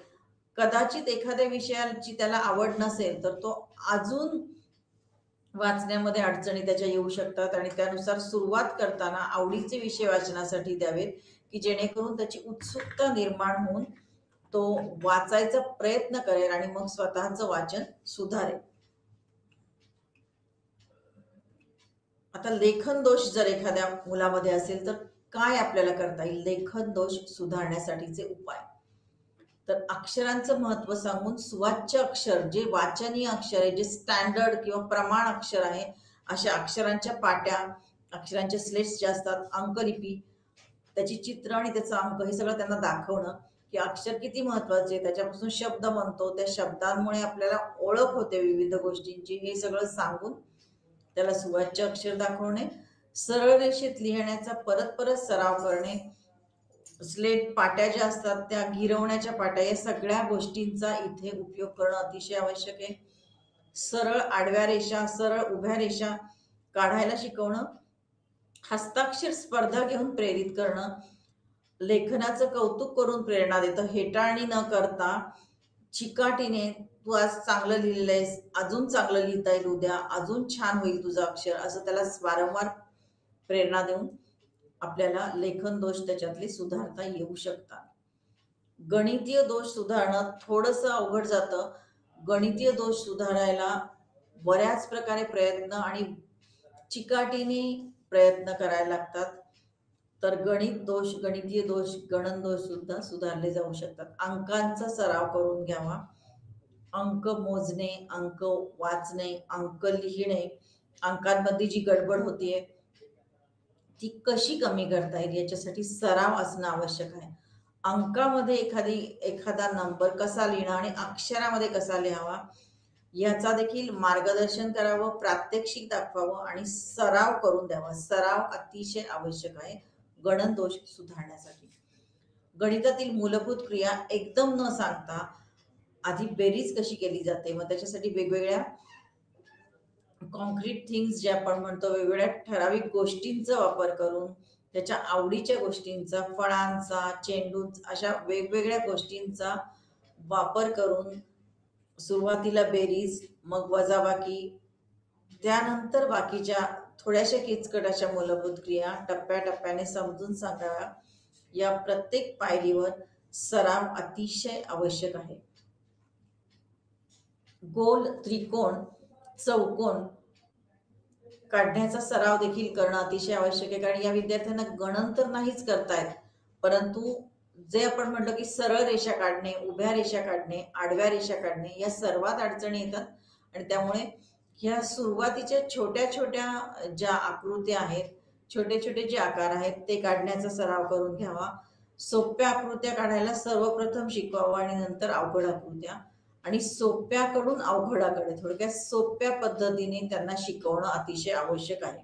कदाचित एखाद्या विषयाची त्याला आवड नसेल तर तो अजून वाचण्यामध्ये अडचणी त्याच्या येऊ शकतात आणि त्यानुसार सुरुवात करताना आवडीचे विषय वाचनासाठी द्यावेत, की जेणेकरून त्याची उत्सुकता निर्माण होऊन तो वाचायचा प्रयत्न करेल आणि मग स्वतःचं वाचन सुधारेल. आता लेखन दोष जर एखाद्या मुलामध्ये असेल तर काय आपल्याला करता येईल लेखन दोष सुधारण्यासाठीचे उपाय? तर अक्षरांचं महत्व सांगून सुवाच्य अक्षर, जे वाचनीय अक्षर आहे, जे स्टँडर्ड किंवा प्रमाण अक्षर आहे, अशा अक्षरांच्या पाट्या, अक्षरांचे स्लेट्स जे असतात, अंकलिपी, त्याची चित्र आणि त्याचा अंक हे सगळं त्यांना दाखवणं, की अक्षर किती महत्वाचे, त्याच्यापासून शब्द बनतो, त्या शब्दांमुळे आपल्याला ओळख होते विविध गोष्टींची, हे सगळं सांगून त्याला सुवाच्य अक्षर दाखवणे, सरळ रेषेत लिहिण्याचा परत परत सराव करणे, स्लेट पाट्या ज्या असतात त्या गिरवण्याच्या पाट्या, या सगळ्या गोष्टींचा इथे उपयोग करणं अतिशय आवश्यक आहे. सरळ आडव्या रेषा, सरळ उभ्या रेषा काढायला शिकवणं, हस्ताक्षर स्पर्धा घेऊन प्रेरित करणं, लेखनाचं कौतुक करून प्रेरणा देतं, हेटाळणी न करता चिकाटीने तू आज चांगलं लिहिलंयस, अजून चांगलं लिहिता येईल उद्या, अजून छान होईल तुझं अक्षर, असं त्याला वारंवार प्रेरणा देऊन आपल्याला लेखन दोष त्याच्यातले सुधारता येऊ शकतात. गणितीय दोष सुधारणं थोडंसं अवघड जातं. गणितीय दोष सुधारायला बऱ्याच प्रकारे प्रयत्न आणि चिकाटीने प्रयत्न करायला लागतात. तर गणितीय दोष, गणन दोष सुद्धा सुधारले जाऊ शकतात. अंकांचा सराव करून घ्यावा. अंक मोजणे, अंक वाचणे, अंक लिहिणे, अंकांमध्ये जी गडबड होतीये ती कशी कमी करता येईल याच्यासाठी सराव असणं आवश्यक आहे. अंकामध्ये एखादा नंबर कसा लिहिणं आणि अक्षरामध्ये कसा लिहावा याचा देखील मार्गदर्शन करावं, प्रात्यक्षिक दाखवावं आणि सराव करून द्यावा. सराव अतिशय आवश्यक आहे गणन दोष सुधारण्यासाठी. गणितातील मूलभूत क्रिया एकदम न सांगता आधी बेरीज कशी केली जाते, मग त्याच्यासाठी वेगवेगळ्या कॉन्क्रीट थिंग्स जे आपण म्हणतो, वेगवेगळ्या ठराविक गोष्टींचा वापर करून, त्याच्या आवडीच्या गोष्टींचा, फळांचा, चेंडूंचा, अशा वेगवेगळ्या गोष्टींचा वापर करून सुरुवातीला बेरीज, मग वजाबाकी, त्यानंतर बाकीच्या थोड्याशा किचकट अशा मूलभूत क्रिया टप्प्याटप्प्याने समजून सांगाव्या. या प्रत्येक पायरीवर सराव अतिशय आवश्यक आहे. गोल, त्रिकोण, चौकोन काढण्याचा सराव देखील करणं अतिशय आवश्यक आहे, कारण या विद्यार्थ्यांना गणन तर नाहीच करतायत, परंतु जे आपण म्हटलं की सरळ रेषा काढणे, उभ्या रेषा काढणे, आडव्या रेषा काढणे, या सर्वात अडचणी येतात आणि त्यामुळे ह्या सुरुवातीच्या छोट्या छोट्या ज्या आकृत्या आहेत, छोटे छोटे जे आकार आहेत ते काढण्याचा सराव करून घ्यावा. सोप्या आकृत्या काढायला सर्वप्रथम शिकवावं आणि नंतर अवघड आकृत्या, आणि सोप्याकडून अवघडाकडे, थोडक्यात सोप्या पद्धतीने त्यांना शिकवणं अतिशय आवश्यक आहे.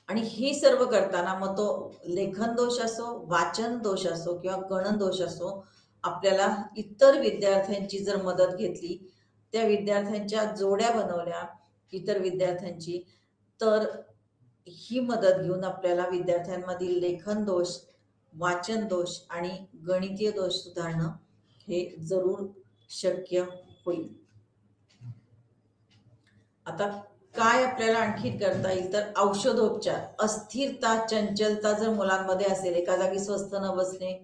आणि हे सर्व करताना मग तो लेखन दोष असो, वाचन दोष असो किंवा गणन दोष असो, आपल्याला इतर विद्यार्थ्यांची जर मदत घेतली, त्या विद्यार्थ्यांच्या जोड्या बनवल्या इतर विद्यार्थ्यांची, तर ही मदत घेऊन आपल्याला विद्यार्थ्यांमधील लेखन दोष, वाचन दोष आणि गणितीय दोष सुधारणं हे जरूर शक्य होईल. आता काय आपल्याला आणखी करता येईल, तर औषधोपचार. अस्थिरता, चंचलता जर मुलांमध्ये असेल, एका जागी स्वस्थ न बसणे,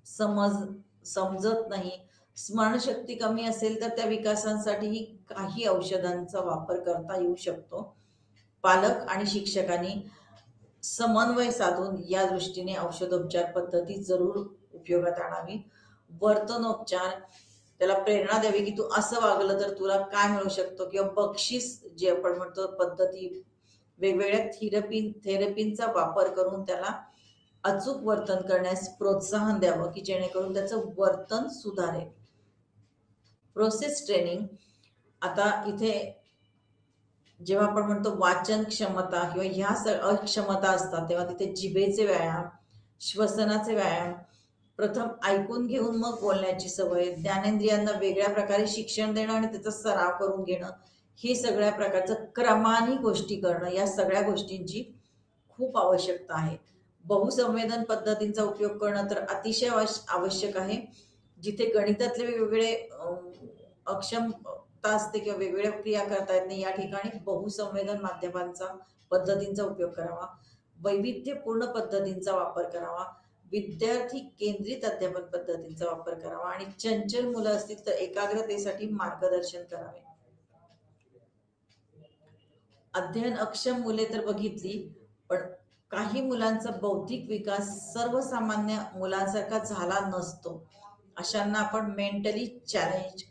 समजत नाही, स्मरणशक्ती कमी असेल, तर त्या विकासांसाठीही काही औषधांचा वापर करता येऊ शकतो. पालक आणि शिक्षकांनी समन्वय साधून या दृष्टीने औषधोपचार पद्धती जरूर उपयोगात आणावी. वर्तनोपचार, त्याला प्रेरणा द्यावी की तू असं वागलं तर तुला काय मिळू शकतो, किंवा बक्षीस जे आपण म्हणतो पद्धती, वेगवेगळ्या थेरपींचा वापर करून त्याला अचूक वर्तन करण्यास प्रोत्साहन द्यावं की जेणेकरून त्याचं वर्तन सुधारेल. प्रोसेस ट्रेनिंग, आता इथे जेव्हा आपण म्हणतो वाचन क्षमता किंवा ह्या अक्षमता असतात तेव्हा तिथे जिभेचे व्यायाम, श्वसनाचे व्यायाम, प्रथम ऐकून घेऊन मग बोलण्याची सवय, ज्ञानेंद्रियांना वेगळ्या प्रकारे शिक्षण देणं आणि त्याचा सराव करून घेणं, ही सगळ्या प्रकारचं क्रमाने गोष्टी करणं, या सगळ्या गोष्टींची खूप आवश्यकता आहे. बहुसंवेदन पद्धतींचा उपयोग करणं तर अतिशय आवश्यक आहे. जिथे गणितातले वेगवेगळे अक्षमता असते किंवा वेगवेगळ्या क्रिया करता येत नाही, या ठिकाणी बहुसंवेदन माध्यमांचा पद्धतींचा उपयोग करावा. वैविध्यपूर्ण पद्धतींचा वापर करावा. विद्यार्थी केंद्रित अध्यापन पद्धतींचा वापर करावा आणि चंचल मुलं असतील तर एकाग्रतेसाठी मार्गदर्शन करावे. अध्ययन अक्षम मुले तर बघितली, पण काही मुलांचा बौद्धिक विकास सर्वसामान्य मुलांसारखा झाला नसतो. अशांना आपण मेंटली चॅलेंज,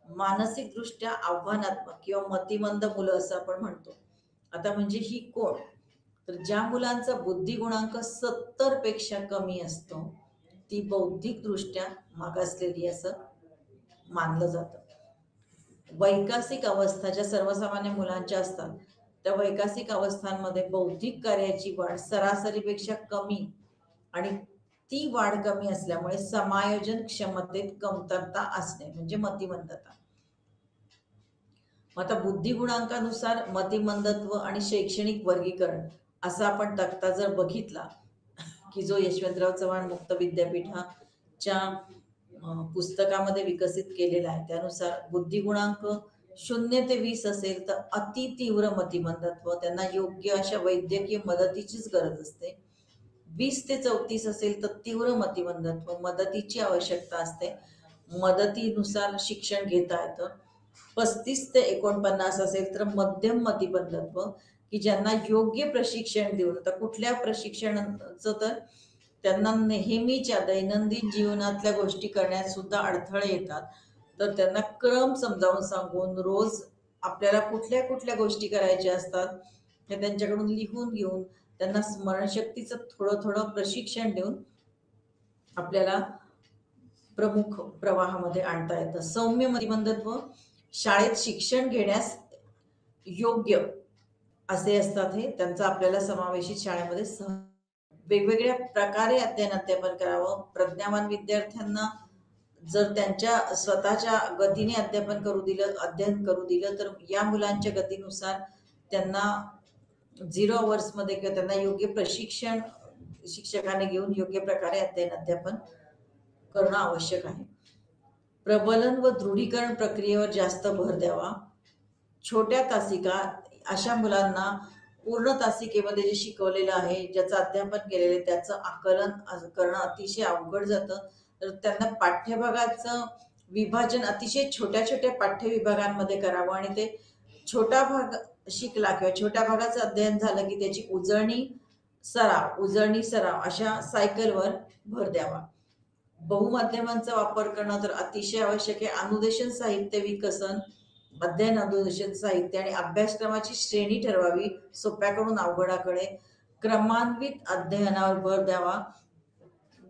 मानसिकदृष्ट्या आव्हानात्मक किंवा मतिमंद मुलं असं आपण म्हणतो. आता म्हणजे ही कोण, तर ज्या मुलांचा बुद्धी गुणांक 70 पेक्षा कमी असतो ती बौद्धिकदृष्ट्या मागासलेली असं मानलं जातं. वैकासिक अवस्था ज्या सर्वसामान्य मुलांच्या असतात त्या वैकासिक अवस्थांमध्ये बौद्धिक कार्याची वाढ सरासरीपेक्षा कमी आणि ती वाढ कमी असल्यामुळे समायोजन क्षमतेत कमतरता असणे म्हणजे मतिमंदता. आता बुद्धिगुणांकानुसार मतिमंदत्व आणि शैक्षणिक वर्गीकरण असा आपण तक्ता जर बघितला की जो यशवंतराव चव्हाण मुक्त विद्यापीठाच्या पुस्तकामध्ये विकसित केलेला आहे, त्यानुसार बुद्धिगुणांक 0 ते 20 असेल तर अति तीव्र मतिमंदत्व, त्यांना योग्य अशा वैद्यकीय मदतीचीच गरज असते. 20 ते 34 असेल तर तीव्र मतिमंदत्व, मदतीची आवश्यकता असते, मदतीनुसार शिक्षण घेता येतं. 35 ते 49 असेल तर मध्यम मतिमंदत्व की ज्यांना योग्य प्रशिक्षण देऊन, आता कुठल्या प्रशिक्षणाचं, तर त्यांना नेहमीच्या दैनंदिन जीवनातल्या गोष्टी करण्यात सुद्धा अडथळे येतात, तर त्यांना क्रम समजावून सांगून रोज आपल्याला कुठल्या कुठल्या गोष्टी करायच्या असतात हे त्यांच्याकडून लिहून घेऊन त्यांना स्मरणशक्तीचं थोडं थोडं प्रशिक्षण देऊन आपल्याला प्रमुख प्रवाहामध्ये आणता येतं. सौम्य मतिमंदत्व शाळेत शिक्षण घेण्यास योग्य असे असतात, हे त्यांचा आपल्याला समावेशित शाळेमध्ये वेगवेगळ्या प्रकारे अध्यापन करावं. प्रज्ञावान विद्यार्थ्यांना जर त्यांच्या स्वतःच्या गतीने अध्ययन करू दिलं तर या मुलांच्या गतीनुसार त्यांना 0 अवर्समध्ये किंवा त्यांना योग्य प्रशिक्षण शिक्षकाने घेऊन योग्य प्रकारे अध्यापन करणं आवश्यक आहे. प्रबलन व दृढीकरण प्रक्रियेवर जास्त भर द्यावा. छोट्या तासिका अशा मुलांना पूर्ण तासिकेमध्ये जे शिकवलेलं आहे, ज्याचं अध्यापन केलेलं आहे, त्याचं आकलन करणं अतिशय अवघड जातं. तर त्यांना पाठ्यभागाचं विभाजन अतिशय छोट्या छोट्या पाठ्यविभागांमध्ये करावं आणि ते छोटा भाग शिकला किंवा छोट्या भागाचं अध्ययन झालं की त्याची उजळणी सराव अशा सायकलवर भर द्यावा. बहुमाध्यमांचा वापर करणं तर अतिशय आवश्यक आहे. अनुदेशन साहित्य विकसन, अध्ययन अनुदेशन साहित्य आणि अभ्यासक्रमाची श्रेणी ठरवावी सोप्याकडून अवघडाकडे. क्रमान्वित अध्ययनावर भर द्यावा.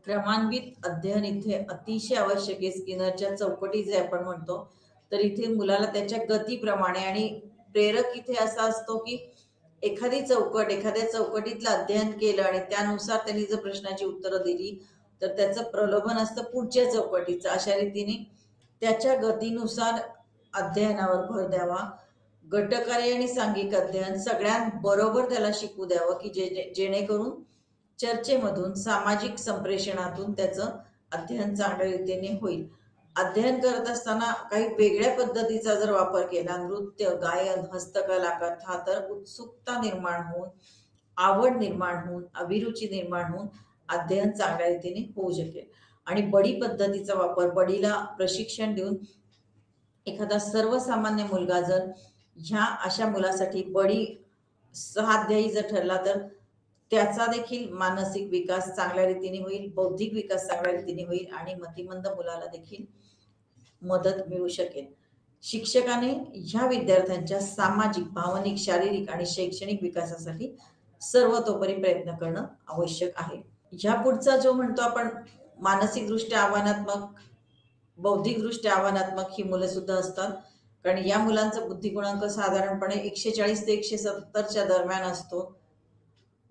क्रमान्वित अध्ययन इथे अतिशय आवश्यक आहे. स्किनरच्या चौकटी जे आपण म्हणतो, तर इथे मुलाला त्याच्या गतीप्रमाणे, आणि प्रेरक इथे असा असतो की एखाद्या चौकटीतलं अध्ययन केलं आणि त्यानुसार त्यांनी जर प्रश्नाची उत्तरं दिली तर त्याचं प्रलोभन असतं पुढच्या चौकटीचं. अशा रीतीने त्याच्या गतीनुसार अध्ययनावर भर द्यावा. गटकार्य आणि सांघिक अध्ययन सगळ्यांबरोबर त्याला शिकू द्यावं की जेणेकरून चर्चेमधून, सामाजिक संप्रेषणातून त्याचं अध्ययन चांगल्या रीतीने होईल. अध्ययन करत असताना काही वेगळ्या पद्धतीचा जर वापर केला, नृत्य, गायन, हस्तकला, कथा, तर उत्सुकता निर्माण होऊन, आवड निर्माण होऊन, अभिरुची निर्माण होऊन अध्ययन चांगल्या रीतीने होऊ शकेल. आणि बडी पद्धतीचा वापर, बडीला प्रशिक्षण देऊन एखादा सर्वसामान्य मुलगा जर ह्या अशा मुलासाठी बडी सहाध्यायी जर ठरला तर त्याचा देखील मानसिक विकास चांगल्या रीतीने होईल, बौद्धिक विकास चांगल्या रीतीने होईल आणि मतिमंद मुलाला देखील मदत मिळू शकेल. शिक्षकाने ह्या विद्यार्थ्यांच्या सामाजिक, भावनिक, शारीरिक आणि शैक्षणिक विकासासाठी सर्वतोपरी प्रयत्न करणं आवश्यक आहे. ह्या पुढचा जो म्हणतो आपण मानसिकदृष्ट्या आव्हानात्मक, बौद्धिकदृष्ट्या आव्हानात्मक ही मुलं सुद्धा असतात. कारण या मुलांचा बुद्धिगुणांक साधारणपणे 140 ते 170च्या दरम्यान असतो.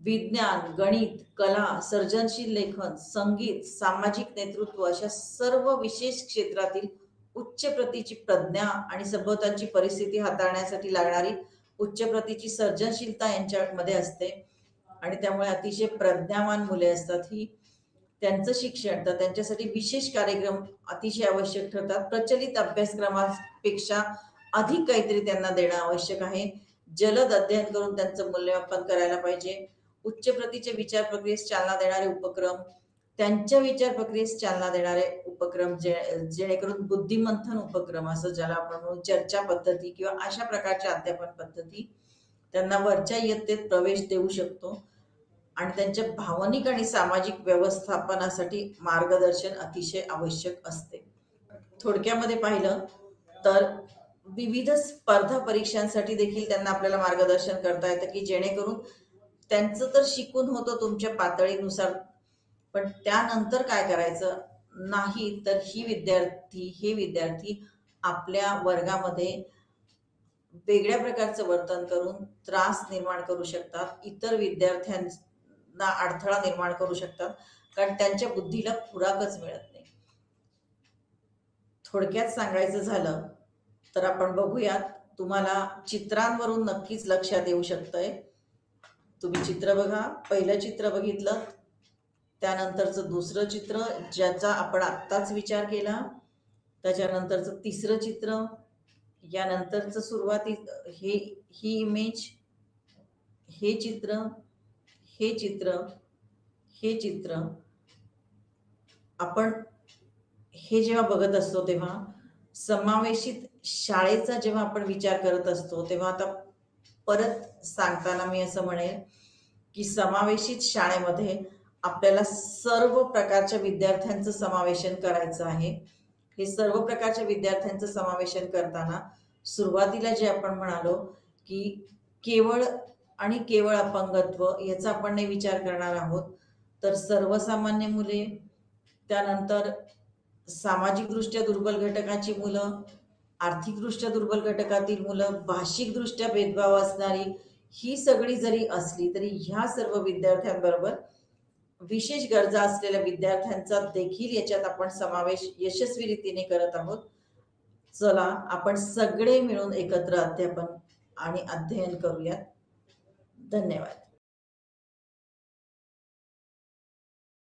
विज्ञान, गणित, कला, सर्जनशील लेखन, संगीत, सामाजिक नेतृत्व अशा सर्व विशेष क्षेत्रातील उच्च प्रतीची प्रज्ञा आणि सभोवतालची परिस्थिती हाताळण्यासाठी लागणारी उच्च प्रतीची सर्जनशीलता यांच्यामध्ये असते आणि त्यामुळे अतिशय प्रज्ञावान मुले असतात ही. त्यांचं शिक्षण तर त्यांच्यासाठी विशेष कार्यक्रम अतिशय आवश्यक ठरतात. प्रचलित अभ्यासक्रमापेक्षा अधिक काहीतरी त्यांना देणं आवश्यक आहे. जलद अध्ययन करून त्यांचं मूल्यमापन करायला पाहिजे. उच्च प्रतीच्या विचार प्रक्रियेस चालना देणारे उपक्रम, त्यांच्या विचार प्रक्रियेस चालना देणारे उपक्रम, जेणेकरून बुद्धिमंथन उपक्रम असं ज्याला आपण म्हणू, चर्चा पद्धती किंवा अशा प्रकारच्या अध्यापन पद्धती त्यांना वरच्या इयत्तेत प्रवेश देऊ शकतो आणि त्यांच्या भावनिक आणि सामाजिक व्यवस्थापनासाठी मार्गदर्शन अतिशय आवश्यक असते. थोडक्यामध्ये पाहिलं तर विविध स्पर्धा परीक्षांसाठी देखील त्यांना आपल्याला मार्गदर्शन करता येतं की जेणेकरून त्यांचं तर शिकून होतं तुमच्या पातळीनुसार, पण त्यानंतर काय करायचं नाही तर हे विद्यार्थी आपल्या वर्गामध्ये वेगळ्या प्रकारचं वर्तन करून त्रास निर्माण करू शकतात, इतर विद्यार्थ्यांना अडथळा निर्माण करू शकतात, कारण त्यांच्या बुद्धीला खुराकच मिळत नाही. थोडक्यात सांगायचं झालं तर आपण बघूयात, तुम्हाला चित्रांवरून नक्कीच लक्षात येऊ शकतंय. तुम्ही चित्र बघा. पहिलं चित्र बघितलं, त्यानंतरचं दुसरं चित्र ज्याचा आपण आत्ताच विचार केला, त्याच्यानंतरचं तिसरं चित्र, यानंतरचं ही इमेज, हे चित्र, हे चित्र, हे चित्र. आपण हे जेव्हा बघत असतो तेव्हा समावेशित शाळेचा जेव्हा आपण विचार करत असतो तेव्हा आता परत सांगताना मी असं म्हणेन की समावेशित शाळेमध्ये आपल्याला सर्व प्रकारच्या विद्यार्थ्यांचं समावेशन करायचं आहे. हे सर्व प्रकारच्या विद्यार्थ्यांचं समावेशन करताना सुरुवातीला जे आपण म्हणालो की केवळ आणि केवळ अपंगत्व याचा आपण नाही विचार करणार आहोत, तर सर्वसामान्य मुले, त्यानंतर सामाजिकदृष्ट्या दुर्बल घटकाची मुलं, आर्थिकदृष्ट्या दुर्बल घटकातील मुलं, भाषिकदृष्ट्या भेदभाव असणारी ही सगळी जरी असली तरी ह्या सर्व विद्यार्थ्यांबरोबर विशेष गरजा असलेल्या विद्यार्थ्यांचा देखील याच्यात आपण समावेश यशस्वी रीतीने करत आहोत. चला आपण सगळे मिळून एकत्र अध्यापन आणि अध्ययन करूयात. धन्यवाद.